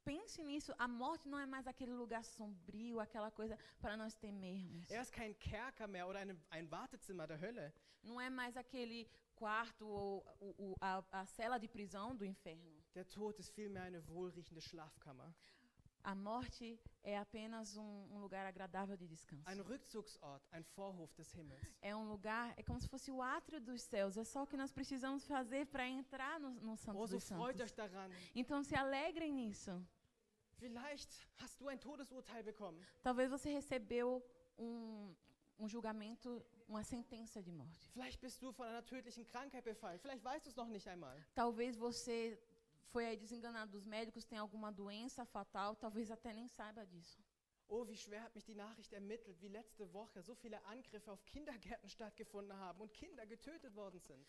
pense nisso, a morte não é mais aquele lugar sombrio, aquela coisa para nós temermos. Er ist kein Kerker mehr oder ein Wartezimmer der Hölle. Não é mais aquele quarto ou a cela de prisão do inferno. Der Tod ist vielmehr eine wohlriechende Schlafkammer. A morte é apenas lugar agradável de descanso. Ein Rückzugsort, ein Vorhof des Himmels. É lugar, é como se fosse o átrio dos céus. É só o que nós precisamos fazer para entrar no Santo Oh, so dos freut Santos. euch daran. Então se alegrem nisso. Vielleicht hast du ein Todesurteil bekommen. Talvez você recebeu julgamento, uma sentença de morte. Vielleicht bist du von einer tödlichen Krankheit befallen. Vielleicht weißt du es noch nicht einmal. Talvez você foi aí desenganado dos médicos, tem alguma doença fatal, talvez até nem saiba disso. Oh, wie schwer hat mich die Nachricht ermittelt, wie letzte Woche so viele Angriffe auf Kindergärten stattgefunden haben und Kinder getötet worden sind.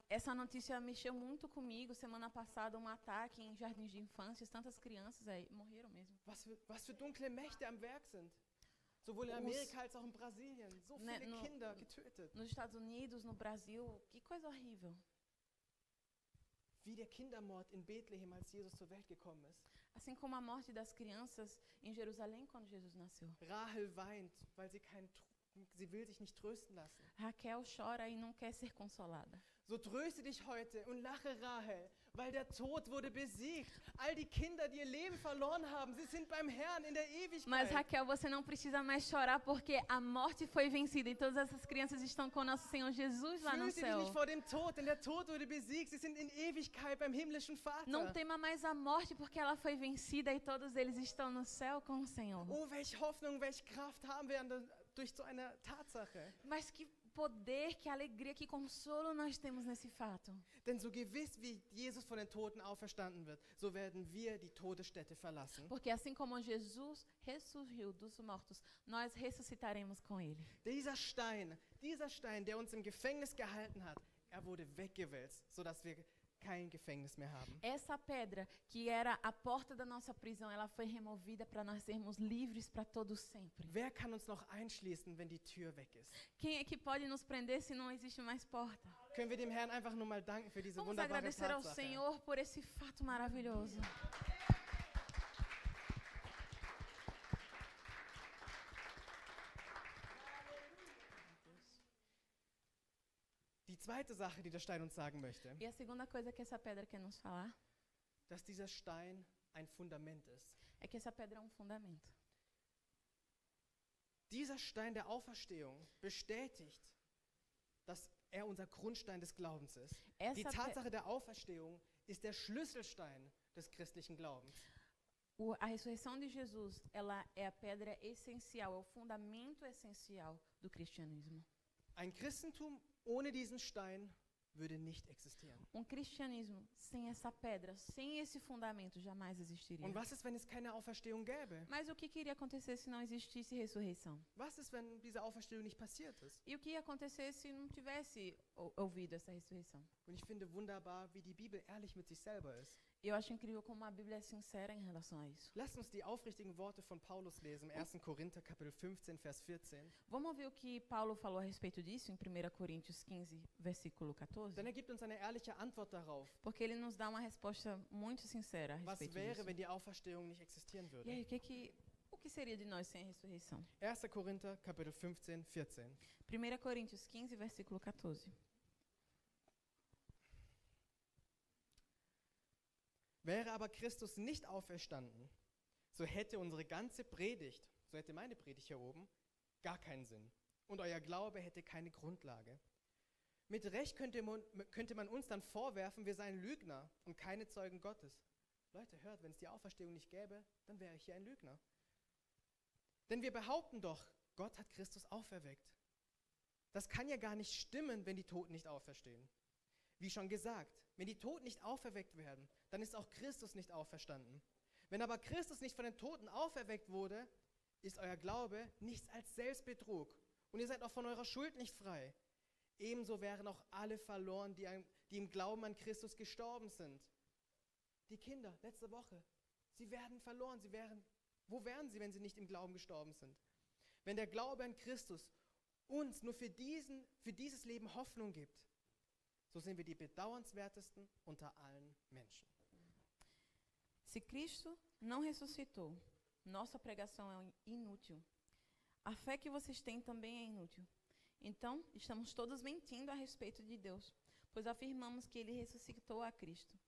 Essa notícia mexeu muito comigo. Semana passada, ataque em jardins de infância, tantas crianças aí morreram mesmo. Was für dunkle Mächte am Werk sind. Sowohl in Amerika als auch in Brasilien. So viele Kinder getötet. Nos Estados Unidos, no Brasil, que coisa horrível. Wie der Kindermord in Bethlehem, als Jesus zur Welt gekommen ist. Assim como a morte das crianças em Jerusalém quando Jesus nasceu. Rahel weint, weil sie will sich nicht trösten lassen. Raquel chora e não quer ser consolada. So tröste dich heute und lache, Rahel, weil der Tod wurde besiegt. All die Kinder, die ihr Leben verloren haben, sie sind beim Herrn in der Ewigkeit. Mas Raquel, você não precisa mais chorar porque a morte foi vencida e todas essas crianças estão com o nosso Senhor Jesus lá no Fürchte dich céu. nicht vor dem Tod, denn der Tod wurde besiegt. Sie sind in Ewigkeit beim himmlischen Vater. Não tema mais a morte porque ela foi vencida e todos eles estão no céu com o Senhor. Oh, welche Hoffnung, welche Kraft haben wir durch so eine Tatsache. Mas que poder, que alegria, que consolo nós temos nesse fato. Denn so gewiss wie Jesus von den Toten auferstanden wird, so werden wir die Todesstätte verlassen. Porque assim como Jesus ressurgiu dos mortos, nós ressuscitaremos com ele. Dieser Stein, der uns im Gefängnis gehalten hat, er wurde weggewälzt, sodass wir kein Gefängnis mehr haben. Essa pedra que era a porta da nossa prisão, ela foi removida para nós sermos livres para todo sempre. Wer kann uns noch einschließen, wenn die Tür weg ist? Quem é que pode nos prender se não existe mais porta? Können wir dem Herrn einfach nur mal danken für diese Vamos wunderbare agradecer ao Tatsache. Senhor por esse fato maravilhoso. Die zweite Sache, die der Stein uns sagen möchte, E a segunda coisa que essa pedra quer nos falar dass dieser Stein ein Fundament ist. é que essa pedra é fundamento. Dieser Stein der Auferstehung bestätigt, dass er unser Grundstein des Glaubens ist. Die Tatsache der Auferstehung ist der Schlüsselstein des christlichen Glaubens. A ressurreição de Jesus, ela é a pedra essencial, é o fundamento essencial do cristianismo. Ein Christentum ohne diesen Stein würde nicht existieren. Cristianismo sem essa pedra, sem esse fundamento, jamais existiria. Und was ist, wenn es keine Auferstehung gäbe? Mas o que iria acontecer se não existisse ressurreição? Was ist, wenn diese Auferstehung nicht passiert ist? E o que ia acontecer se não tivesse ouvido essa ressurreição? Und ich finde wunderbar, wie die Bibel ehrlich mit sich selber ist. Eu acho incrível como a Bíblia é sincera em relação a isso. Lasst uns die aufrichtigen Worte von Paulus lesen, 1. Korinther Kapitel 15, Vers 14. Vamos ouvir o que Paulo falou a respeito disso em 1 Coríntios 15, versículo 14? Denn er gibt uns eine ehrliche Antwort darauf. Porque ele nos dá uma resposta muito sincera a Was respeito wäre, disso. wenn die Auferstehung nicht existieren E würde? aí, o que seria de nós sem a ressurreição? 1. Korinther Kapitel 15, 14. 1 Coríntios 15, versículo 14. Wäre aber Christus nicht auferstanden, so hätte unsere ganze Predigt, so hätte meine Predigt hier oben, gar keinen Sinn. Und euer Glaube hätte keine Grundlage. Mit Recht könnte man uns dann vorwerfen, wir seien Lügner und keine Zeugen Gottes. Leute, hört, wenn es die Auferstehung nicht gäbe, dann wäre ich hier ein Lügner. Denn wir behaupten doch, Gott hat Christus auferweckt. Das kann ja gar nicht stimmen, wenn die Toten nicht auferstehen. Wie schon gesagt, wenn die Toten nicht auferweckt werden, dann ist auch Christus nicht auferstanden. Wenn aber Christus nicht von den Toten auferweckt wurde, ist euer Glaube nichts als Selbstbetrug und ihr seid auch von eurer Schuld nicht frei. Ebenso wären auch alle verloren, die im Glauben an Christus gestorben sind. Die Kinder, letzte Woche, sie werden verloren. Wo wären sie, wenn sie nicht im Glauben gestorben sind? Wenn der Glaube an Christus uns nur für dieses Leben Hoffnung gibt, so sind wir die bedauernswertesten unter allen Menschen. Se Cristo não ressuscitou, nossa pregação é inútil. A fé que vocês têm também é inútil. Então, estamos todos mentindo a respeito de Deus, pois afirmamos que Ele ressuscitou a Cristo.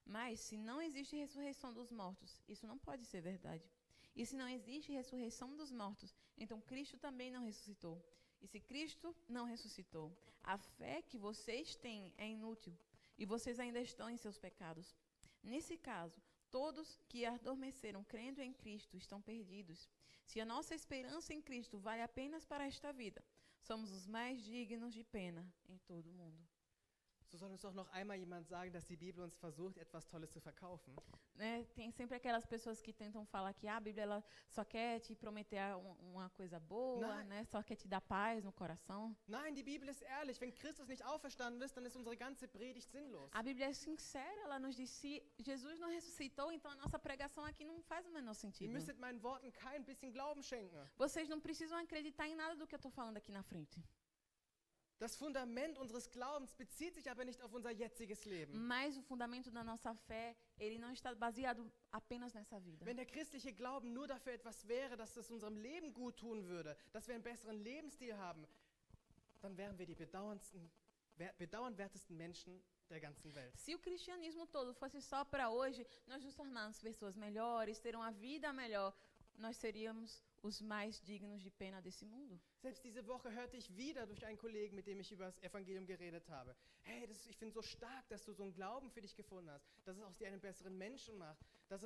Mas se não existe ressurreição dos mortos, isso não pode ser verdade. E se não existe ressurreição dos mortos, então Cristo também não ressuscitou. E se Cristo não ressuscitou, a fé que vocês têm é inútil, e vocês ainda estão em seus pecados. Nesse caso, todos que adormeceram crendo em Cristo estão perdidos. Se a nossa esperança em Cristo vale apenas para esta vida, somos os mais dignos de pena em todo o mundo. So soll uns doch noch einmal jemand sagen, dass die Bibel uns versucht, etwas Tolles zu verkaufen. Né? Tem sempre aquelas pessoas que tentam falar que a Bíblia ela só quer te prometer uma coisa boa, né? Só quer te dar paz no coração. Nein, die Bibel ist ehrlich. Wenn Christus nicht auferstanden ist, dann ist unsere ganze Predigt sinnlos. A Bíblia é sincera, ela nos diz se Jesus não ressuscitou, então a nossa pregação aqui não faz o menor Ihr sentido. müsstet meinen Worten kein bisschen Glauben schenken. Vocês não precisam acreditar em nada do que eu estou falando aqui na frente. Das Fundament unseres Glaubens bezieht sich aber nicht auf unser jetziges Leben. Mas o fundamento da nossa fé, ele não está baseado apenas nessa vida. Wenn der christliche Glauben nur dafür etwas wäre, dass es unserem Leben gut tun würde, dass wir einen besseren Lebensstil haben, dann wären wir die bedauernswertesten Menschen der ganzen Welt. Se o cristianismo todo fosse só para hoje, nós nos tornarmos pessoas melhores, ter uma vida melhor, nós seríamos os mais dignos de pena desse mundo. Selbst diese Woche hörte ich wieder durch einen Kollegen, mit dem ich über das Evangelium geredet habe. Hey, ich finde so stark, dass du so einen Glauben für dich gefunden hast, dass es aus dir einen besseren Menschen macht, dass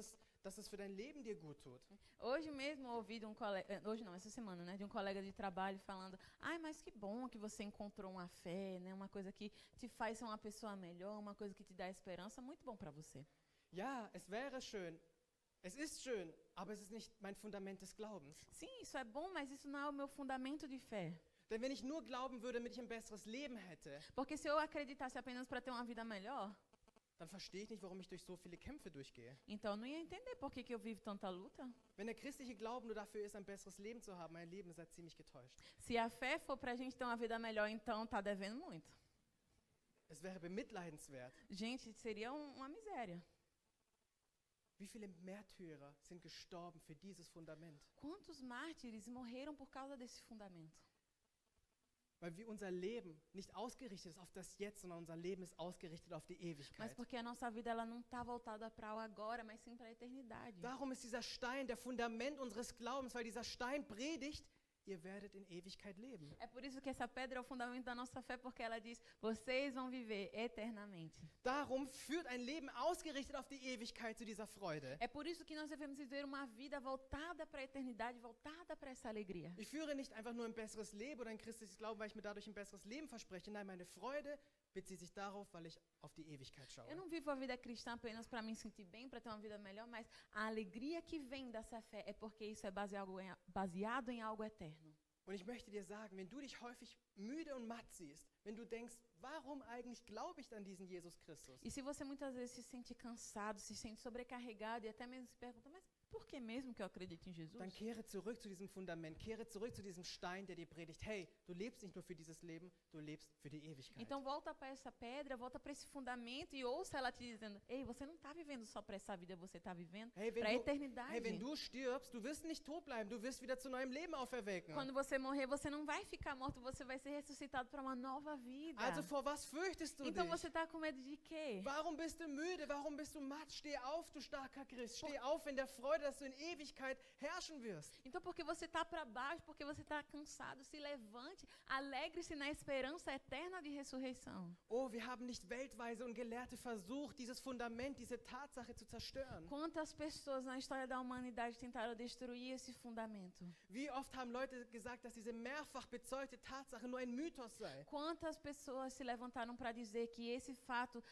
es für dein Leben dir gut tut. Hoje mesmo eu ouvi de um colega, hoje não, essa semana, né, de um colega de trabalho falando: "Ai, mas que bom que você encontrou uma fé, né, uma coisa que te faz ser uma pessoa melhor, uma coisa que te dá esperança, muito bom para você." Ja, es wäre schön. Es ist schön, aber es ist nicht mein Fundament des Glaubens. Sim, isso é bom, mas isso não é o meu fundamento de fé. Denn wenn ich nur glauben würde, damit ich ein besseres Leben hätte, Porque se eu acreditasse apenas para ter uma vida melhor, dann verstehe ich nicht, warum ich durch so viele Kämpfe durchgehe. então eu não ia entender por que eu vivo tanta luta. Wenn der christliche Glauben nur dafür ist, ein besseres Leben zu haben, mein Leben ist halt ziemlich getäuscht. Se a fé for para a gente ter uma vida melhor, então tá devendo muito. Es wäre bemitleidenswert. Gente, seria uma miséria. Wie viele Märtyrer sind gestorben für dieses Fundament? Quantos mártires morreram por causa desse fundamento? Weil unser Leben nicht ausgerichtet ist auf das Jetzt, sondern unser Leben ist ausgerichtet auf die Ewigkeit. Mas porque a nossa vida ela não está voltada para o agora, mas sim para a eternidade. Darum ist dieser Stein der Fundament unseres Glaubens, weil dieser Stein predigt, ihr werdet in Ewigkeit leben. É por isso que essa pedra é o fundamento da nossa fé, porque ela diz: vocês vão viver eternamente. Darum führt ein Leben ausgerichtet auf die Ewigkeit zu dieser Freude. É por isso que nós devemos viver uma vida voltada para a eternidade, voltada para essa alegria. Ich führe nicht einfach nur ein besseres Leben oder ein christliches Glauben, weil ich mir dadurch ein besseres Leben verspreche. Nein, meine Freude bezieht sich darauf, weil ich auf die Ewigkeit schaue. Eu não vivo a vida cristã apenas para me sentir bem, para ter uma vida melhor, mas a alegria que vem dessa fé é porque isso é baseado em algo eterno. Und ich möchte dir sagen, wenn du dich häufig müde und matt siehst, wenn du denkst, warum eigentlich glaube ich an diesen Jesus Christus? E se você muitas vezes se sente cansado, se sente sobrecarregado e até mesmo se pergunta: mas por que mesmo que eu acredito em Jesus? Dann kehre zurück zu diesem Fundament, kehre zurück zu diesem Stein, der dir predigt, hey, du lebst nicht nur für dieses Leben, du lebst für die Ewigkeit. Então volta para essa pedra, volta para esse fundamento e ouça ela te dizendo: ei, você não está vivendo só para essa vida, você está vivendo para a eternidade. Hey, wenn du stirbst, du wirst nicht tot bleiben, du wirst wieder zu neuem Leben auferwecken. Quando você morrer, você não vai ficar morto, você vai ser ressuscitado para uma nova vida. Also vor was fürchtest du Então dich? você está com medo de quê? Warum bist du müde? Warum bist du matt? Steh auf, du starker Christ. Steh auf in der Freude, dass du in Ewigkeit herrschen wirst. Então porque você está para baixo, porque você está cansado, se levante, alegre-se na esperança eterna de ressurreição. Oh, wir haben nicht Weltweise und Gelehrte versucht, dieses Fundament, diese Tatsache zu zerstören. Quantas pessoas na história da humanidade tentaram destruir esse fundamento? Wie oft haben Leute gesagt, dass diese mehrfach bezeugte Tatsache nur ein Mythos sei? Quantas pessoas se levantaram para dizer que esse fato,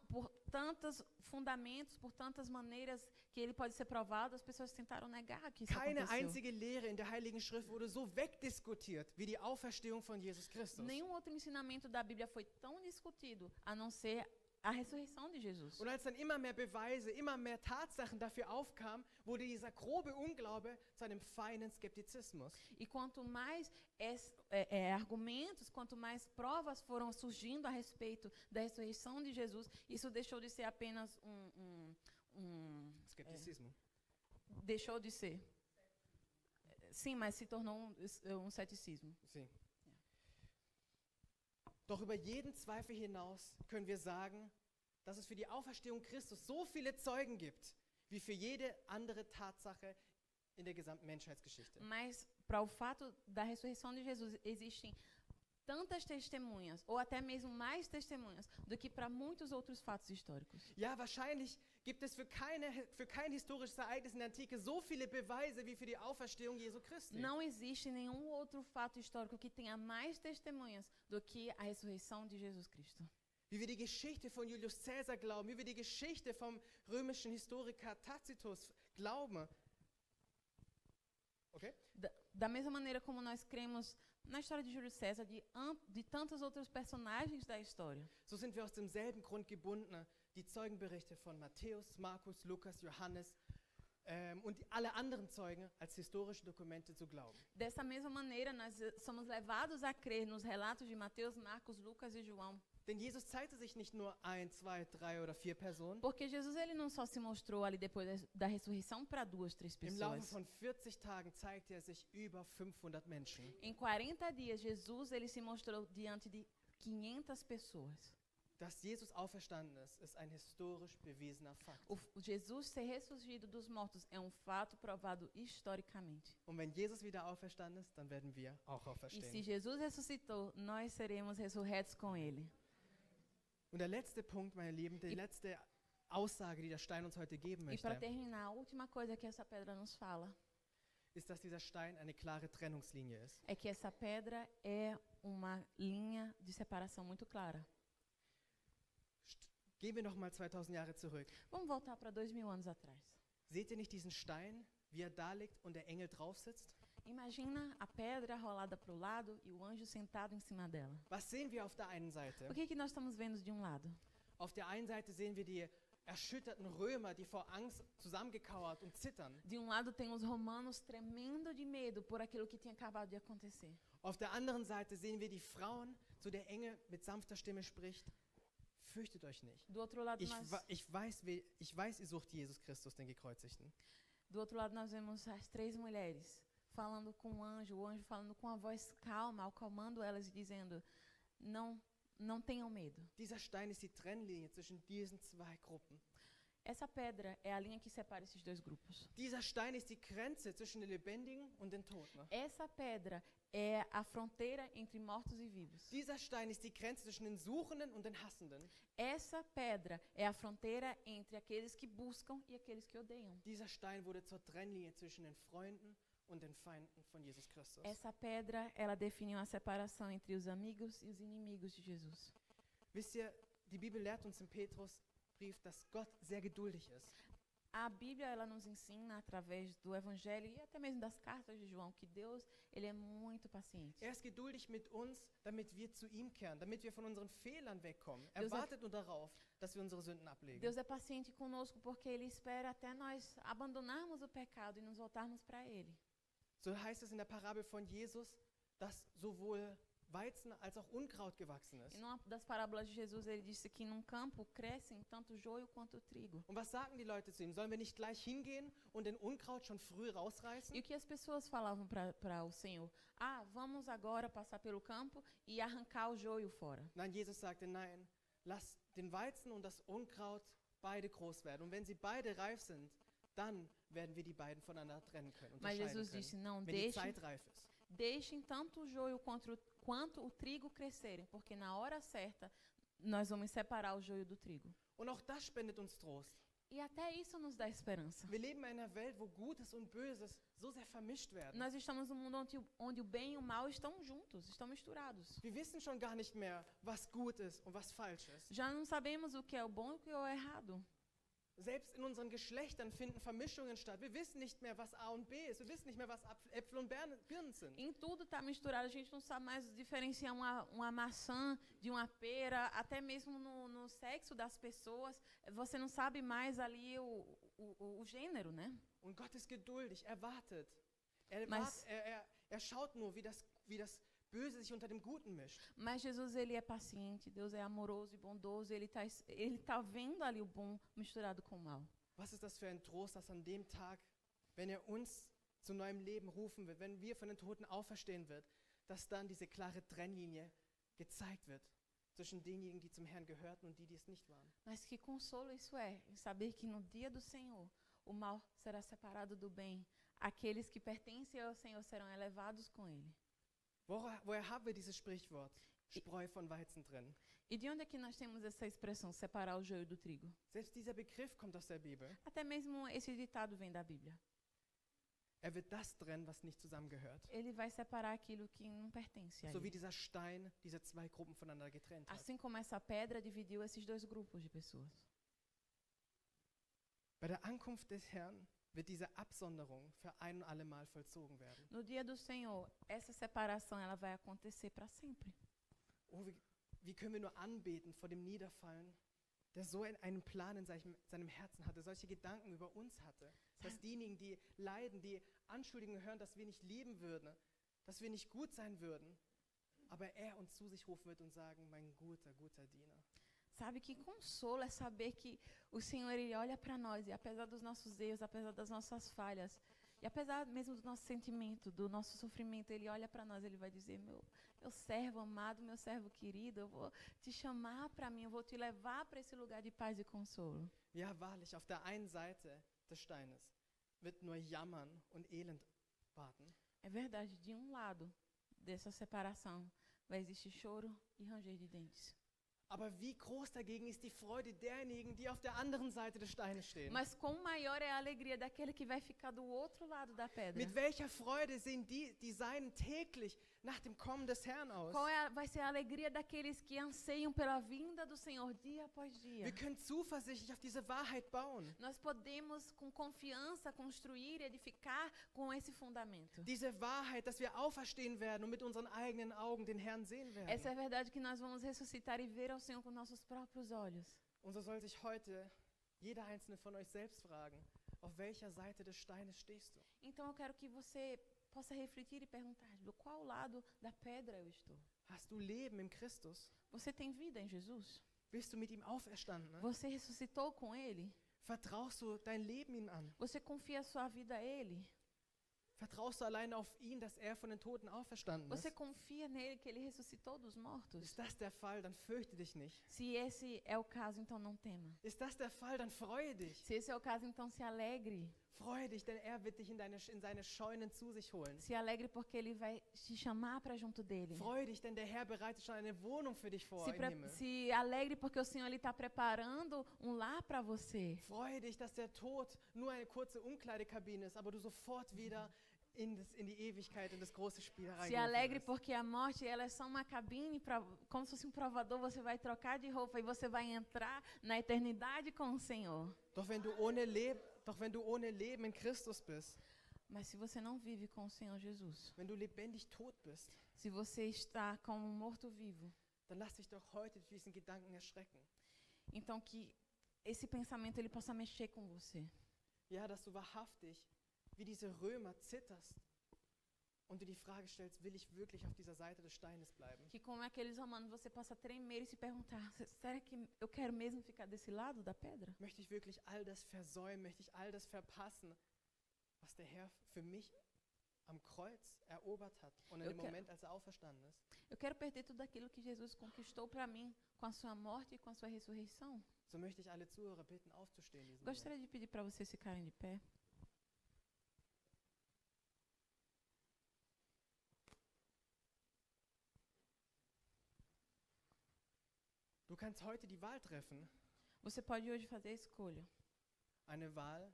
por tantos fundamentos, por tantas maneiras que ele pode ser provado, as pessoas tentaram negar que isso Keine aconteceu. einzige Lehre in der Heiligen Schrift wurde so wegdiskutiert wie die Auferstehung von Jesus Christus. Nenhum outro ensinamento da Bíblia foi tão discutido, a não ser a ressurreição de Jesus. Und als dann immer mehr Beweise, immer mehr Tatsachen dafür aufkamen, wurde dieser grobe Unglaube zu einem feinen Skeptizismus. E quanto mais argumentos, quanto mais provas foram surgindo a respeito da ressurreição de Jesus, isso deixou de ser apenas Skeptizismus. deixou de ser. Sim, mas se tornou um ceticismo. Sim. Doch über jeden Zweifel hinaus können wir sagen, dass es für die Auferstehung Christus so viele Zeugen gibt, wie für jede andere Tatsache in der gesamten Menschheitsgeschichte. Mas para o fato da ressurreição de Jesus existem tantas testemunhas, ou até mesmo mais testemunhas, do que para muitos outros fatos históricos. Ja, wahrscheinlich gibt es für kein historisches Ereignis in der Antike so viele Beweise wie für die Auferstehung Jesu Christi. Não existe nenhum outro fato histórico que tenha mais testemunhas do que a ressurreição de Jesus Cristo. Wie wir die Geschichte von Julius Caesar glauben, wie wir die Geschichte vom römischen Historiker Tacitus glauben. Okay? Da mesma maneira como nós cremos na história de Júlio César, de tantos outros personagens da história. So sind wir aus demselben Grund gebunden, die Zeugenberichte von Matthäus, Markus, Lukas, Johannes und alle anderen Zeugen als historische Dokumente zu glauben. Dessa mesma maneira, nós somos levados a crer nos relatos de Mateus, Marcos, Lucas e João. Denn Jesus zeigte sich nicht nur 1, 2, 3 oder 4 Personen. Porque Jesus ele não só se mostrou ali depois da ressurreição para 2, 3 Im Laufe pessoas. von 40 Tagen zeigte er sich über 500 Menschen. Em 40 dias, Jesus ele se mostrou diante de 500 pessoas. Dass Jesus auferstanden ist ein historisch bewiesener Fakt. O Jesus ser ressurgido dos mortos é um fato provado historicamente. Und wenn Jesus wieder auferstanden ist, dann werden wir auch E se auferstehen. Jesus ressuscitou, nós seremos ressurretos com ele. Und der letzte Punkt, meine Lieben, die letzte Aussage, die der Stein uns heute geben E para möchte, terminar, a última coisa que essa pedra nos fala ist, dass dieser Stein eine klare Trennungslinie ist. é que essa pedra é uma linha de separação muito clara. Gehen wir noch mal 2000 Jahre zurück. Vamos voltar para 2000 anos atrás. Seht ihr nicht diesen Stein, wie er da liegt und der Engel drauf sitzt? Imagina a pedra rolada para o lado e o anjo sentado em cima dela. Was sehen wir auf der einen Seite? O que nós estamos vendo de um lado? Auf der einen Seite sehen wir die erschütterten Römer, die vor Angst zusammengekauert und zittern. De um lado tem os romanos tremendo de medo por aquilo que tinha acabado de acontecer. Auf der anderen Seite sehen wir die Frauen, zu der Engel mit sanfter Stimme spricht: Fürchtet euch nicht. Do outro lado Ich weiß, ihr sucht Jesus Christus, den Gekreuzigten. Do outro lado nós vemos as 3 mulheres falando com o anjo falando com a voz calma, acalmando elas e dizendo: não tenham medo. Dieser Stein ist die Trennlinie zwischen diesen zwei Gruppen. Essa pedra é a linha que separa esses dois grupos. Dieser Stein ist die Grenze zwischen den Lebendigen und den Toten. Essa pedra é a fronteira entre mortos e vivos. Dieser Stein ist die Grenze zwischen den Suchenden und den Hassenden. Essa pedra é a fronteira entre aqueles que buscam e aqueles que odeiam. Dieser Stein wurde zur Trennlinie zwischen den Freunden und den Feinden von Jesus Christus. Essa pedra, ela definiu a separação entre os amigos e os inimigos de Jesus. Wisst ihr, die Bibel lehrt uns im Petrusbrief, dass Gott sehr geduldig ist. A Bíblia ela nos ensina através do Evangelho e até mesmo das cartas de João que Deus ele é muito paciente. Er ist geduldig mit uns, damit wir zu ihm kehren, damit wir von unseren Fehlern wegkommen. Er Deus wartet nur darauf, dass wir unsere Sünden ablegen. Deus é paciente conosco porque ele espera até nós abandonarmos o pecado e nos voltarmos para ele. So heißt es in der Parabel von Jesus, dass sowohl Weizen als auch Unkraut gewachsen ist. E numa das parábolas de Jesus ele disse que num campo crescem tanto o joio quanto o trigo. Und was sagen die Leute zu ihm? Sollen wir nicht gleich hingehen und den Unkraut schon früh rausreißen? E o que as pessoas falavam para o Senhor? Vamos agora passar pelo campo e arrancar o joio fora. Nein, Jesus sagte, nein, lass den Weizen und das Unkraut beide groß werden. Und wenn sie beide reif sind, dann werden wir die beiden voneinander trennen können. Mas unterscheiden Jesus können, disse, não, wenn die Zeit reif ist. deixem tanto o joio quanto o trigo crescerem, porque na hora certa nós vamos separar o joio do trigo. Und auch das spendet uns Trost. E até isso nos dá esperança. Wir leben in einer Welt, wo Gutes und Böses so sehr vermischt werden. Nós estamos num mundo onde o bem e o mal estão juntos, estão misturados. Wir wissen schon gar nicht mehr, was gut ist und was falsch ist. Já não sabemos o que é o bom e o que é o errado. Selbst in unseren Geschlechtern finden Vermischungen statt. Wir wissen nicht mehr, was A und B ist. Wir wissen nicht mehr, was Äpfel und Birnen sind. Em tudo está misturado, a gente não sabe mais diferenciar uma maçã de uma pera, até mesmo no sexo das pessoas, você não sabe mais ali o gênero, né? Und Gott ist geduldig, er wartet. Mas- Er schaut nur, wie das Böse sich unter dem Guten mischt. Mas Jesus ele é paciente, Deus é amoroso e bondoso, ele tá vendo ali o bom misturado com o mal. Was ist das für ein Trost, dass an dem Tag, wenn er uns zu neuem Leben rufen wird, wenn wir von den Toten auferstehen wird, dass dann diese klare Trennlinie gezeigt wird zwischen denjenigen, die zum Herrn gehörten und die, die es nicht waren. Mas que consolo isso é, em saber que no dia do Senhor, o mal será separado do bem. Aqueles que pertencem ao Senhor serão elevados com Ele. Woher haben wir dieses Sprichwort? Spreu von Weizen trennen. E de onde é que nós temos essa expressão, separar o joio do trigo? Selbst dieser Begriff kommt aus der Bibel. Até mesmo esse ditado vem da Bíblia. Wird das trennen, was nicht zusammengehört. Ele vai separar aquilo que não pertence a So wie ele. dieser Stein diese zwei Gruppen voneinander getrennt hat. Assim como essa pedra dividiu esses dois grupos de pessoas. Bei der Ankunft des Herrn wird diese Absonderung für ein und alle Mal vollzogen werden. No dia do Senhor, essa separação ela vai acontecer para sempre. Oh, wie können wir nur anbeten vor dem Niederfallen, der so einen Plan in seinem Herzen hatte, solche Gedanken über uns hatte. Das heißt, diejenigen, die leiden, die Anschuldigungen hören, dass wir nicht lieben würden, dass wir nicht gut sein würden, aber er uns zu sich rufen wird und sagen, mein guter, guter Diener. Sabe que consolo é saber que o Senhor ele olha para nós e apesar dos nossos erros, apesar das nossas falhas, e apesar mesmo do nosso sentimento, do nosso sofrimento, ele olha para nós, ele vai dizer, meu servo amado, meu servo querido, eu vou te chamar para mim, eu vou te levar para esse lugar de paz e consolo. Ja, wahrlich, auf der einen Seite des Steines wird nur Jammern und Elend warten. É verdade, de um lado dessa separação vai existir choro e ranger de dentes. Aber wie groß dagegen ist die Freude derjenigen, die auf der anderen Seite des Steines stehen. Mas quão maior é a alegria daquele que vai ficar do outro lado da pedra. Mit welcher Freude sehen die Seinen täglich nach dem Kommen des Herrn aus. Vai ser a alegria daqueles que anseiam pela vinda do Senhor dia após dia. Wir können zuversichtlich auf diese Wahrheit bauen. Nós podemos com confiança construir e edificar com esse fundamento. Diese Wahrheit, dass wir auferstehen werden und mit unseren eigenen Augen den Herrn sehen werden. Essa é a verdade que nós vamos ressuscitar e ver ao Senhor com nossos próprios olhos. Und so soll sich heute jeder einzelne von euch selbst fragen, auf welcher Seite des Steines stehst du? Então eu quero que você possa refletir e perguntar, do qual lado da pedra eu estou? Hast du Leben in Christus? Você tem vida em Jesus? Bist du mit ihm auferstanden? Ne? Você ressuscitou com Ele? Vertraust du dein Leben ihm an? Você confia a sua vida a Ele? Vertraust du allein auf ihn, dass er von den Toten auferstanden Você ist? confia nele que Ele ressuscitou dos mortos? Ist das der Fall, dann fürchte dich nicht. Se esse é o caso, então não tema. Ist das der Fall, dann freue dich. Se esse é o caso, então se alegre. Freue dich, denn er wird dich in seine Scheunen zu sich holen. Se alegre porque Ele vai te chamar para junto dele. Freue dich, denn der Herr bereitet schon eine Wohnung für dich vor im Himmel. Se alegre porque o Senhor está preparando lar para você. Freue dich, dass der Tod nur eine kurze Umkleidekabine ist, aber du sofort wieder in die Ewigkeit, in das große Spiel Se alegre reingerufen wirst. porque a morte ela é só uma cabine, como se fosse um provador, você vai trocar de roupa e você vai entrar na eternidade com o Senhor. Doch wenn du ohne Leben in Christus bist, Mas se você não vive com o Senhor Jesus, wenn du lebendig tot bist, se você está como um morto-vivo, dann lass dich doch heute durch diesen Gedanken erschrecken. então que esse pensamento ele possa mexer com você. Ja, dass du wahrhaftig wie diese Römer zitterst und dir die Frage stellst, will ich wirklich auf dieser Seite des Steines bleiben? Que como aqueles romanos você possa tremer e se perguntar, será que eu quero mesmo ficar desse lado da pedra? Möchte ich wirklich all das versäumen? Möchte ich all das verpassen, was der Herr für mich am Kreuz erobert hat und in dem Moment, als er auferstanden ist? Eu quero perder tudo aquilo que Jesus conquistou para mim com a sua morte e com a sua ressurreição. So möchte ich alle Zuhörer bitten, aufzustehen. in diesem Gostaria Moment. de pedir para vocês ficarem de pé. Du kannst heute die Wahl treffen. Você pode hoje fazer a escolha. Eine Wahl,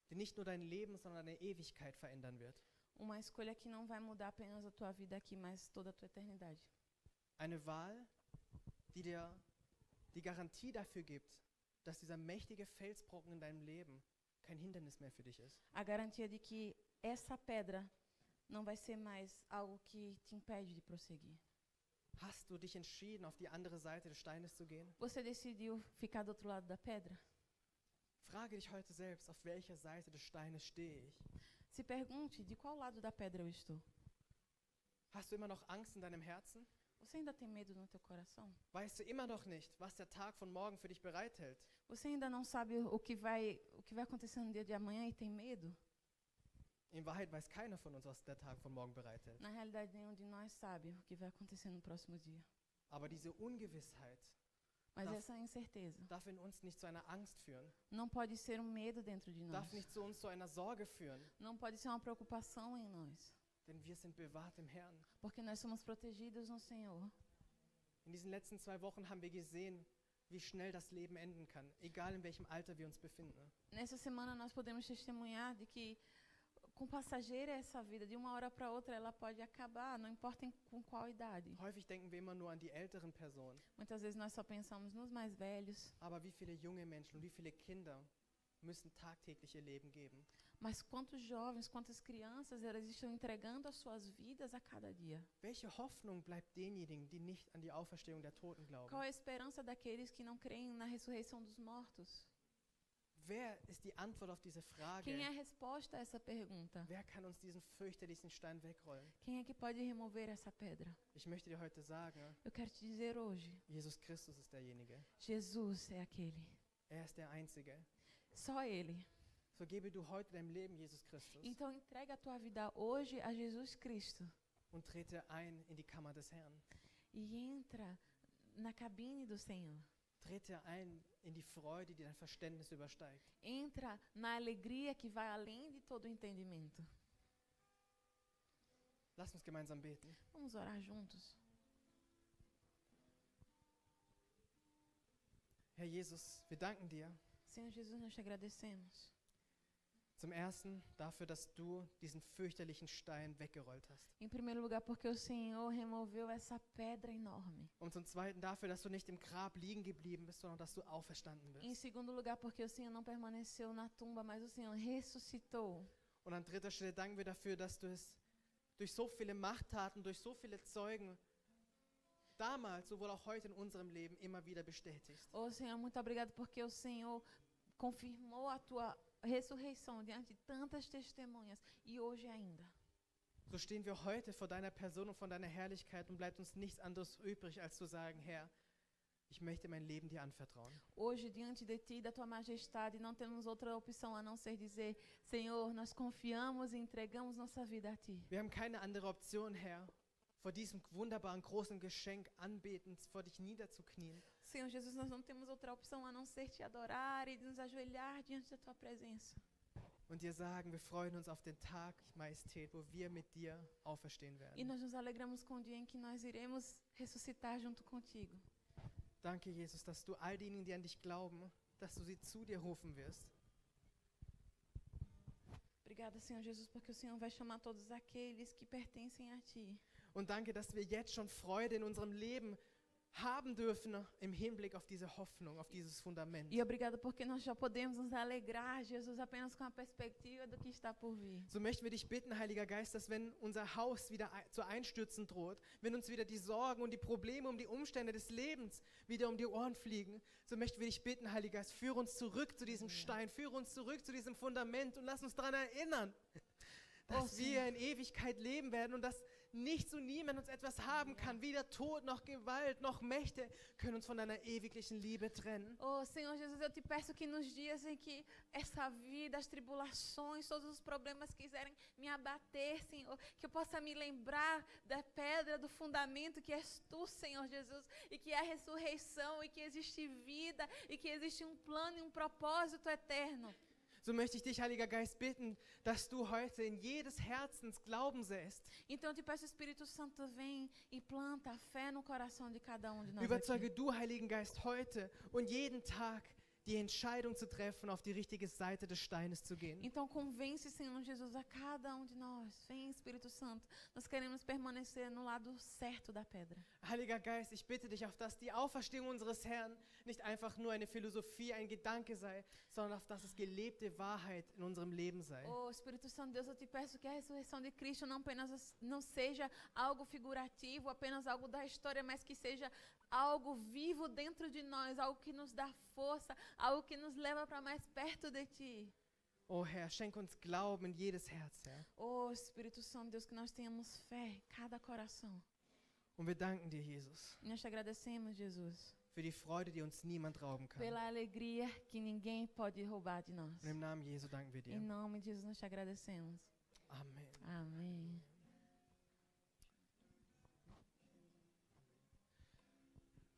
die nicht nur dein Leben, sondern deine Ewigkeit verändern wird. Uma escolha que não vai mudar apenas a tua vida aqui, mas toda a tua eternidade. Eine Wahl, die dir die Garantie dafür gibt, dass dieser mächtige Felsbrocken in deinem Leben kein Hindernis mehr für dich ist. A garantia de que essa pedra não vai ser mais algo que te impede de prosseguir. Hast du dich entschieden, auf die andere Seite des Steines zu gehen? Você decidiu ficar do outro lado da pedra? Frage dich heute selbst, auf welcher Seite des Steines stehe ich? Se pergunte, de qual lado da pedra eu estou? Hast du immer noch Angst in deinem Herzen? Você ainda tem medo no teu coração? Weißt du immer noch nicht, was der Tag von morgen für dich bereithält? Você ainda não sabe o que vai acontecer no dia de amanhã e tem medo? In Wahrheit weiß keiner von uns, was der Tag von morgen bereithält. Na realidade, nenhum de nós sabe o que vai acontecer no próximo dia. Aber diese Ungewissheit Mas Darf- essa incerteza darf in uns nicht zu einer Angst führen, não pode ser um medo dentro de nós. darf nicht zu uns zu einer Sorge führen, Não pode ser uma preocupação em nós. denn wir sind bewahrt im Herrn. Porque nós somos protegidos no Senhor. In diesen letzten 2 Wochen haben wir gesehen, wie schnell das Leben enden kann, egal in welchem Alter wir uns befinden. Nessa semana nós podemos testemunhar de que com passageira é essa vida, de uma hora para outra ela pode acabar, não importa com qual idade. Häufig denken wir immer nur an die älteren Personen, Muitas vezes nós só pensamos nos mais velhos, aber wie viele junge Menschen und wie viele Kinder müssen tagtäglich ihr Leben geben. mas quantos jovens, quantas crianças elas estão entregando as suas vidas a cada dia. Welche Hoffnung bleibt denjenigen, die nicht an die Auferstehung der Toten glauben? Qual é a esperança daqueles que não creem na ressurreição dos mortos? Wer ist die Antwort auf diese Frage? Quem é a resposta a essa pergunta? Wer kann uns diesen fürchterlichen Stein wegrollen? Quem é que pode remover essa pedra? Ich möchte dir heute sagen, Eu quero te dizer hoje, Jesus Christus ist derjenige. Jesus é aquele. Er ist der Einzige. Só Ele. So gebe du heute deinem Leben Jesus Christus Então entrega a tua vida hoje a Jesus Cristo und trete ein in die Kammer des Herrn. e entra na cabine do Senhor. Trete ein in die Freude, die dein Verständnis übersteigt. Entra na alegria que vai além de todo o entendimento. Lass uns gemeinsam beten. Vamos orar juntos. Herr Jesus, wir danken dir Senhor Jesus, nós te agradecemos. zum Ersten dafür, dass du diesen fürchterlichen Stein weggerollt hast. Em primeiro lugar, porque o Senhor removeu essa pedra enorme. Und zum Zweiten dafür, dass du nicht im Grab liegen geblieben bist, sondern dass du auferstanden Em bist. segundo lugar, porque o Senhor não permaneceu na tumba, mas o Senhor ressuscitou. Und an dritter Stelle danken wir dafür, dass du es durch so viele Machttaten, durch so viele Zeugen damals, sowohl auch heute in unserem Leben immer wieder bestätigst. Oh, Senhor, muito obrigado porque o Senhor confirmou a tua ressurreição diante de tantas testemunhas e hoje ainda. So stehen wir heute vor deiner Person und von deiner Herrlichkeit und bleibt uns nichts anderes übrig, als zu sagen, Herr, ich möchte mein Leben dir anvertrauen. Hoje, diante de Ti, da Tua majestade, não temos outra opção a não ser dizer, Senhor, nós confiamos e entregamos nossa vida a Ti. Wir haben keine andere Option, Herr, vor diesem wunderbaren großen Geschenk anbetend vor dich niederzuknien. Senhor Jesus, nós não temos outra opção a não ser Te adorar e nos ajoelhar diante da Tua presença. Und dir sagen, wir freuen uns auf den Tag, Majestät, wo wir mit dir auferstehen E werden. nós nos alegramos com o dia em que nós iremos ressuscitar junto contigo. Danke, Jesus, dass du all diejenigen, die an dich glauben, dass du sie zu dir rufen wirst. Obrigada, Senhor Jesus, porque o Senhor vai chamar todos aqueles que pertencem a Ti. Und danke, dass wir jetzt schon Freude in unserem Leben haben dürfen im Hinblick auf diese Hoffnung, auf dieses Fundament. E obrigada porque nós já podemos nos alegrar, Jesus, apenas com a perspectiva do que está por vir. So möchten wir dich bitten, Heiliger Geist, dass wenn unser Haus wieder zu einstürzen droht, wenn uns wieder die Sorgen und die Probleme um die Umstände des Lebens wieder um die Ohren fliegen, so möchten wir dich bitten, Heiliger Geist, führe uns zurück zu diesem Stein, führe uns zurück zu diesem Fundament und lass uns daran erinnern, dass wir in Ewigkeit leben werden und dass nichts und niemand uns etwas haben kann. Weder Tod noch Gewalt noch Mächte können uns von deiner ewiglichen Liebe trennen. Oh, Senhor Jesus, eu te peço que nos dias em que essa vida, as tribulações, todos os problemas quiserem me abater, Senhor, que eu possa me lembrar da pedra, do fundamento que és Tu, Senhor Jesus, e que é a ressurreição, e que existe vida, e que existe um plano e um propósito eterno. So möchte ich dich, Heiliger Geist, bitten, dass du heute in jedes Herzens Glauben säst. Então eu te peço, Espírito Santo, vem e planta a fé no coração de cada um de nós Überzeuge aqui. du, Heiligen Geist, heute und jeden Tag die Entscheidung zu treffen, auf die richtige Seite des Steines zu gehen. Então convence, Senhor Jesus, a cada um de nós. Vem, Espírito Santo. Nós queremos permanecer no lado certo da pedra. Heiliger Geist, ich bitte dich, auf dass die Auferstehung unseres Herrn nicht einfach nur eine Philosophie, ein Gedanke sei, sondern auf dass es gelebte Wahrheit in unserem Leben sei. Oh, Espírito Santo, Deus, eu te peço que a ressurreição de Cristo não seja algo figurativo, apenas algo da história, mas que seja algo vivo dentro de nós, algo que nos dá força, algo que nos leva para mais perto de Ti. Oh Herr, schenk uns Glauben in jedes Herz, Herr. Oh, Espírito Santo, Deus, que nós tenhamos fé em cada coração. Und wir danken dir, Jesus, E nós te agradecemos, Jesus, für die Freude, die uns niemand rauben kann. pela alegria que ninguém pode roubar de nós. Und im Namen Jesu danken wir Em dir. nome de Jesus, nós te agradecemos. Amen. Amém.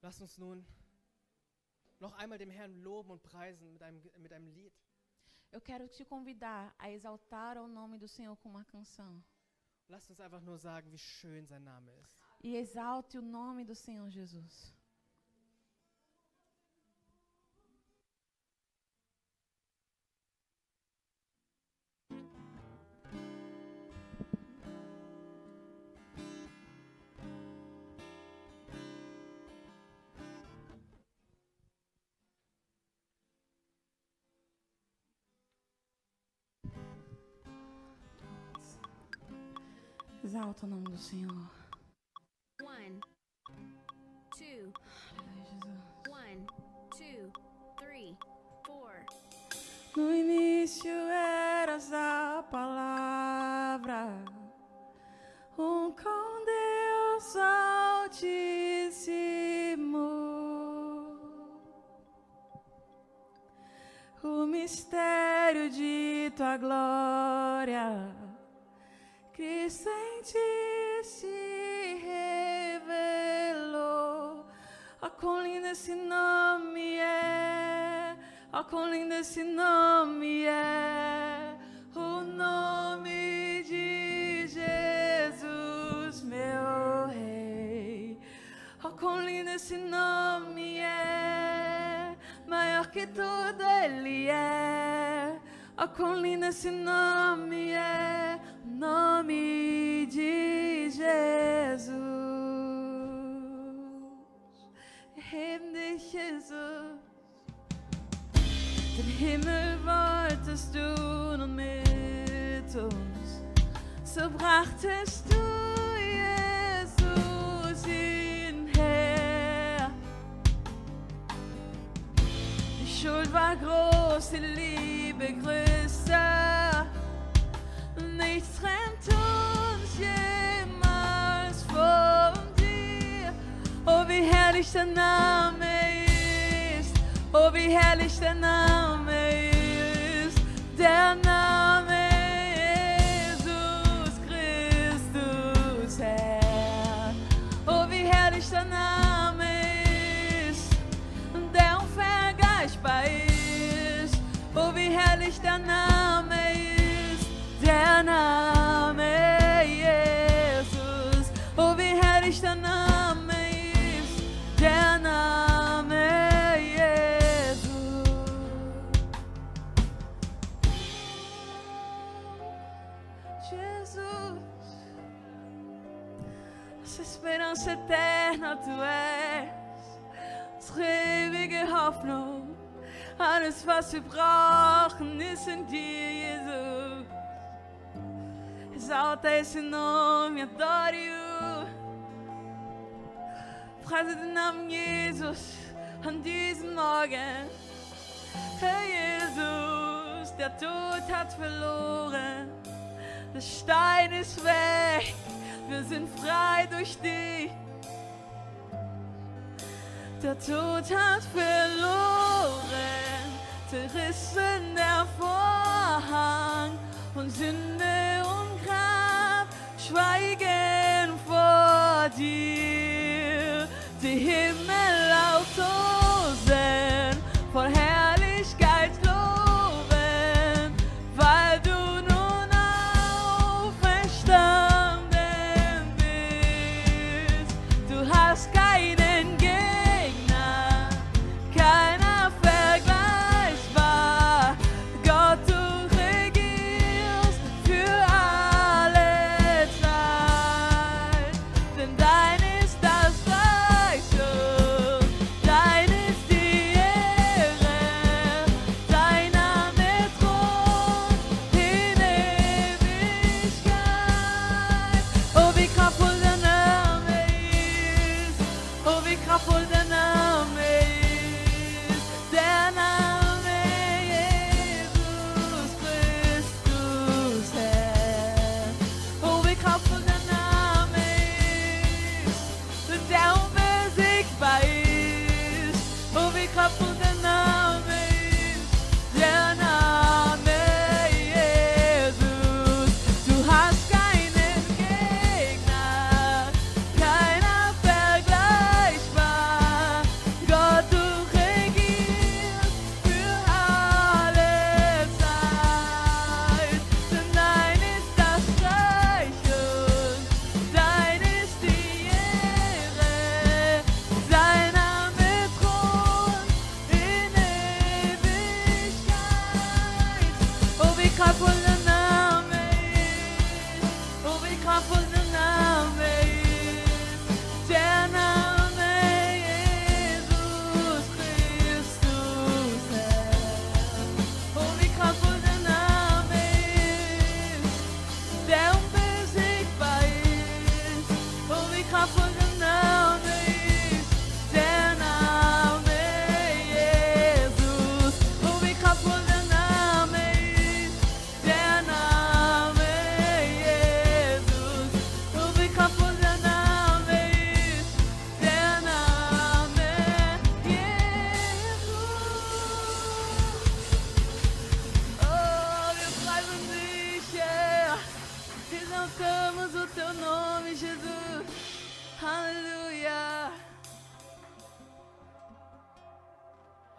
Lass uns nun noch einmal dem Herrn loben und preisen mit einem Lied. Eu quero te convidar a exaltar o nome do Senhor com uma canção. Lass uns einfach nur sagen, wie schön sein Name ist. E exalte o nome do Senhor Jesus. Exalta o nome do Senhor. 1, 2, 1, 2, 3, 4. No início eras a palavra, com Deus Altíssimo. O mistério de tua glória, Cristo em ti se revelou. Oh, quão lindo esse nome é! Oh, quão lindo esse nome é! O nome de Jesus, meu Rei. Oh, quão lindo esse nome é! Maior que tudo Ele é. Oh, quão lindo esse nome é! Nome de Jesus. Erheben dich, Jesus. Den Himmel wolltest du nun mit uns, so brachtest du Jesus hierher. Die Schuld war groß, die Liebe größer. Nichts trennt uns jemals von dir. Oh, wie herrlich der Name ist. Oh, wie herrlich der Name ist. Der Name Jesus Christus, Herr. Oh, wie herrlich der Name ist, der unvergleichbar ist. Oh, wie herrlich der Name ist. Der Name Jesus, oh wie herrlich der Name ist, der Name Jesus. Jesus, nossa esperança eterna tu és, unsere ewige Hoffnung, alles was wir brauchen ist in dir, Jesus. Exalta esse nome, adore-o. Preise den Namen Jesus an diesem Morgen. Herr Jesus, der Tod hat verloren. Der Stein ist weg, wir sind frei durch dich. Der Tod hat verloren, zerrissen der Vorhang und Sünde und Grab schweigen vor dir. Die Himmel auftosen, voll Herrlichkeit loben, weil du nun auferstanden bist. Du hast keinen Gegner, keiner vergleichbar. Gott, du regierst für alle Zeit, denn dein ist das Reichtum, dein ist die Ehre, dein Name thront in Ewigkeit. Oh, wie kraftvoll der Name ist, oh, wie kraftvoll der Name ist, der Name Jesus Christus, Herr. Oh, wie kraftvoll der Name ist, der unbesiegbar ist. Oh, wie kraftvoll der Name ist, der Name Jesus. Du hast keinen Gegner, keiner vergleichbar.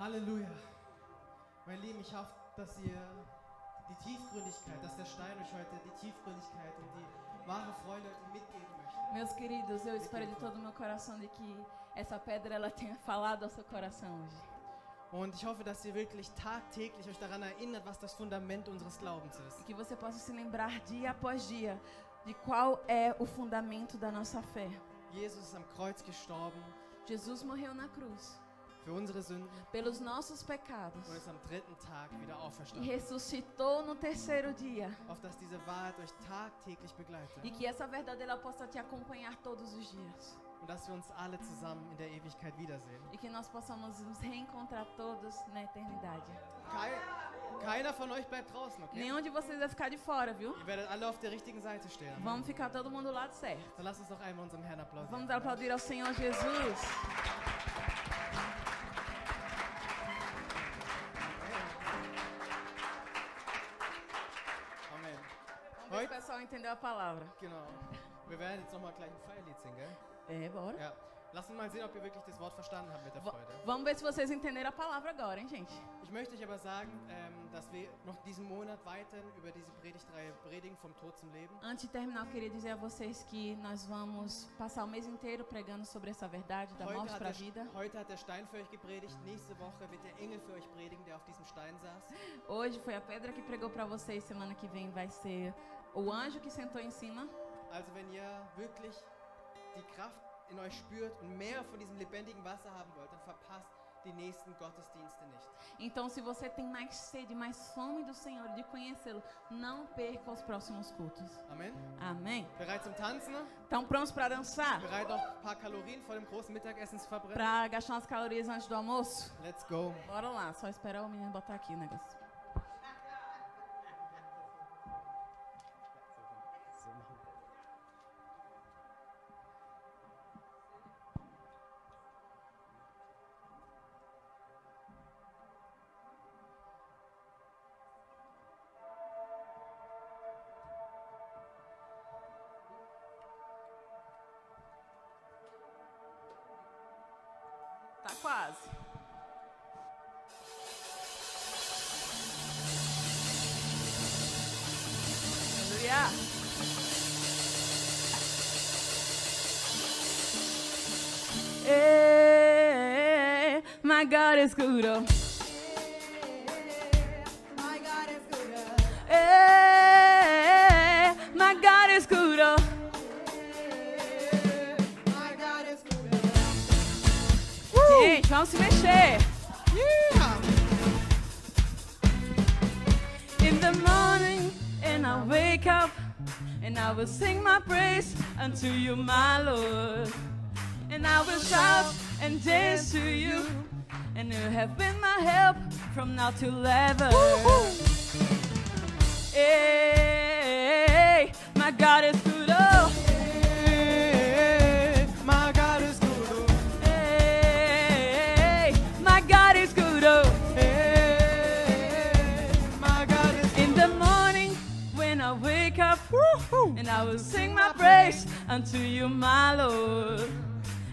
Halleluja. Meine Lieben, ich hoffe, dass ihr die Tiefgründigkeit, dass der Stein euch heute die Tiefgründigkeit und die wahre Freude heute mitgeben möchte. Meus queridos, eu espero de todo o meu coração de que essa pedra ela tenha falado ao seu coração hoje. Und ich hoffe, dass ihr wirklich tagtäglich euch daran erinnert, was das Fundament unseres Glaubens ist. E que você possa se lembrar dia após dia de qual é o fundamento da nossa fé. Jesus ist am Kreuz gestorben Jesus morreu na cruz für unsere Sünden pelos nossos pecados und ist am dritten Tag wieder e auferstanden. ressuscitou no terceiro dia. Auf dass diese Wahrheit euch tagtäglich begleitet. E que essa verdade ela possa te acompanhar todos os dias. Und dass wir uns alle zusammen in der Ewigkeit wiedersehen. E que nós possamos nos reencontrar todos na eternidade. Keiner von euch bleibt draußen, okay? Nenhum de vocês vai ficar de fora, viu? Ihr werdet alle auf der richtigen Seite stehen. Vamos ficar todo mundo do lado certo. Dann lasst uns doch einmal unserem Herrn applaudieren. Vamos aplaudir ao Senhor Jesus. Amen. Vamos ver se o pessoal entendeu a palavra. Genau. Wir werden jetzt nochmal gleich ein Feierlied singen, gell? É, bora. Ja. Lasst uns mal sehen, ob ihr wirklich das Wort verstanden habt mit der Freude. Vamos ver se vocês entenderam a palavra agora, hein, gente? Ich möchte euch aber sagen, dass wir noch diesen Monat weiter über diese Predigtreihe predigen, vom Tod zum Leben. Antes de terminar, eu queria dizer a vocês que nós vamos passar o mês inteiro pregando sobre essa verdade da morte para a vida. Heute hat der Stein für euch gepredigt, nächste Woche wird der Engel für euch predigen, der auf diesem Stein saß. Hoje foi a pedra que pregou para vocês, semana que vem vai ser o anjo que sentou em cima. Also wenn ihr wirklich die Kraft in euch spürt und mehr von diesem lebendigen Wasser haben wollt, dann verpasst die nächsten Gottesdienste nicht. Então, se você tem mais sede, mais fome do Senhor, de conhecê-lo, não perca os próximos cultos. Amen. Amém? Bereit zum Tanzen? Estão prontos para dançar? Bereit noch ein paar Kalorien vor dem großen Mittagessen zu verbrennen? Para gastar umas calorias antes do almoço? Let's go. Bora lá, só esperar o menino botar aqui o negócio. Tá quase. Aleluia. Hey, my God is good. Oh. My God is good. Hey, my God is good. Oh. My God is good. Gente, vamos se mexer. In the morning, and I wake up, and I will sing my praise unto you, my Lord. And I will shout and dance to you, and you have been my help from now till ever. Hey, my God is good. Oh. My God is good. Hey, my God is good. Oh. My God is In the morning when I wake up, and I will sing my praise unto you, my Lord.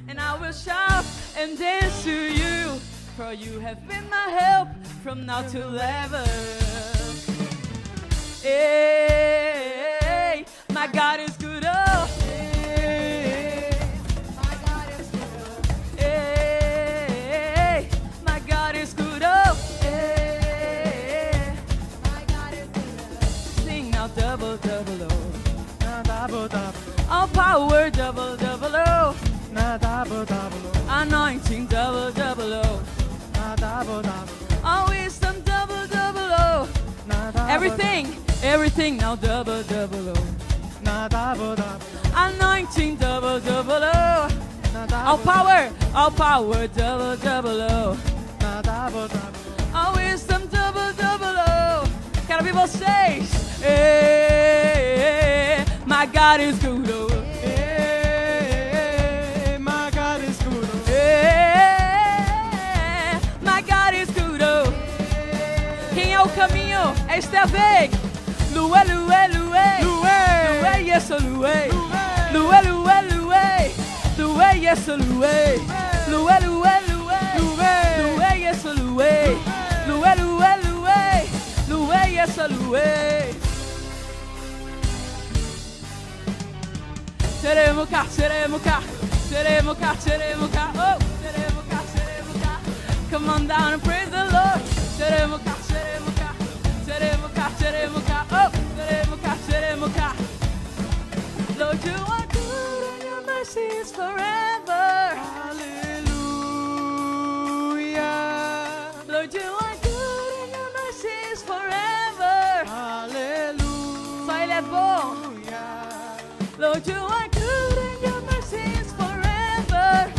And I will shout and dance to you, for you have been my help from now till ever. Hey, my God is good. Oh. My God is good. Hey, my God is good. Oh. Hey, My God is good. sing now double, double, oh. Na double double. All power double, double, oh. Na double double. Anointing double, double, oh. Na double double. All wisdom double, double, oh. Na double. Everything now double, double, oh. Na double double. Anointing double, double, oh. Na double. All power double, double, oh. Na double double. All wisdom double, double, oh. Quero ouvir vocês. Hey, my God is good, oh. Hey, my God is good. Hey, my God is good, oh. Quem é o caminho? Este é vem. Lué, lué, lué. Lué, yes, lué. Lué, lué, lué. Lué, yes, lué. Lué, lué, lué. Lué, yes, lué. loué, loué, loué, loué, loué, yes, loué. Seremuka, seremuka, seremuka, seremuka, oh, seremuka, seremuka. Come on down and praise the Lord. Seremuka, seremuka, seremuka, seremuka, oh, seremuka, seremuka. Lord, you are good and your mercy is forever. Hallelujah. Lord, you are good and your mercy is forever. Hallelujah. Só Ele é bom. Lord, you are good and your mercy is forever.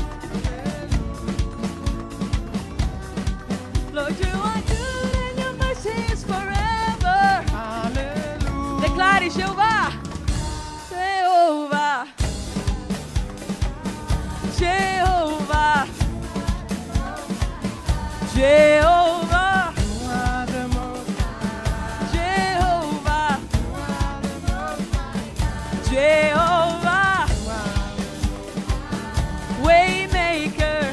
Lord, you are good and your mercy is forever. Hallelujah. Declare, Jeová. Jeová. Jeová. Jeová. You are the most Jeová. high. Jeová. Waymaker.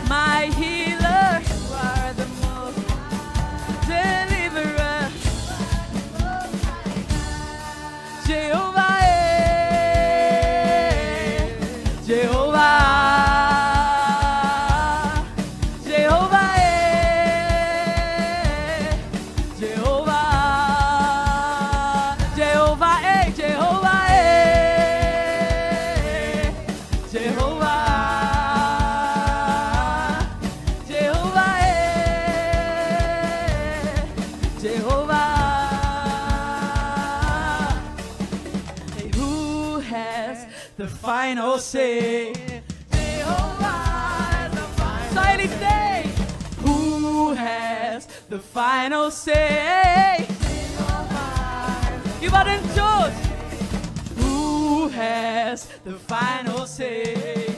My healer. You are the most deliverer. Jeová. Jeová. Jeová. Jeová. Jeová. Jeová. Jeová. Jeová. Jehovah. Hey, who has the final say? Jehovah has the final say. Who has the final say? Give out and choose. Who has the final say?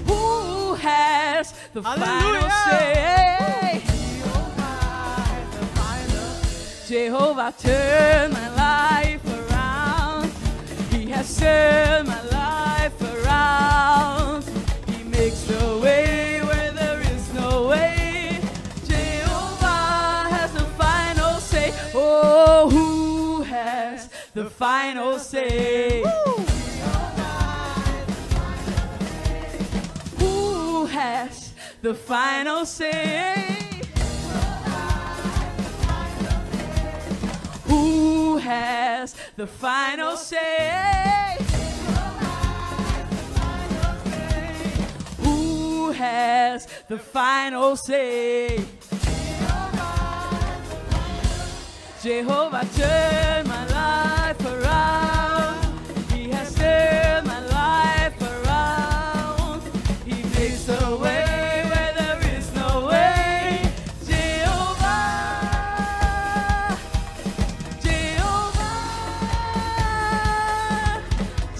Who has the final Hallelujah. say? Jehovah turned my life around. He has turned my life around. He makes a way where there is no way. Jehovah has the final say. Oh, who has the final say? Who has the final say? Who has the final say? Who has the final say? Jehovah turned my life around. He has turned my life around. He makes a way where there is no way. Jehovah, Jehovah,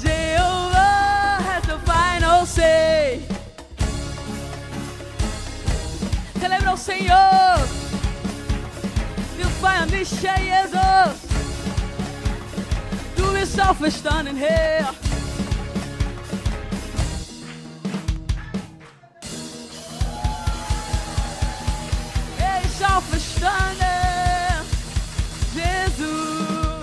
Jehovah has the final say. Celebra o Senhor. Wir feiern dich, Herr Jesus. Du bist auferstanden, Herr. Er ist auferstanden, Jesus.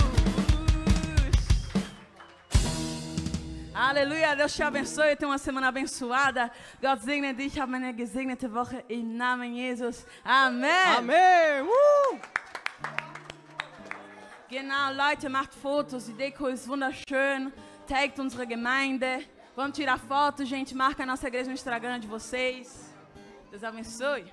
Aleluia, Deus te abençoe. Tenha uma semana abençoada. Gott segne dich. Hab eine gesegnete Woche im Namen Jesus. Amen. Amém. Genau, Leute, macht Fotos. Die Deko ist wunderschön. Tagt unsere Gemeinde. Vamos tirar fotos, gente. Marca a nossa igreja no Instagram de vocês. Deus abençoe.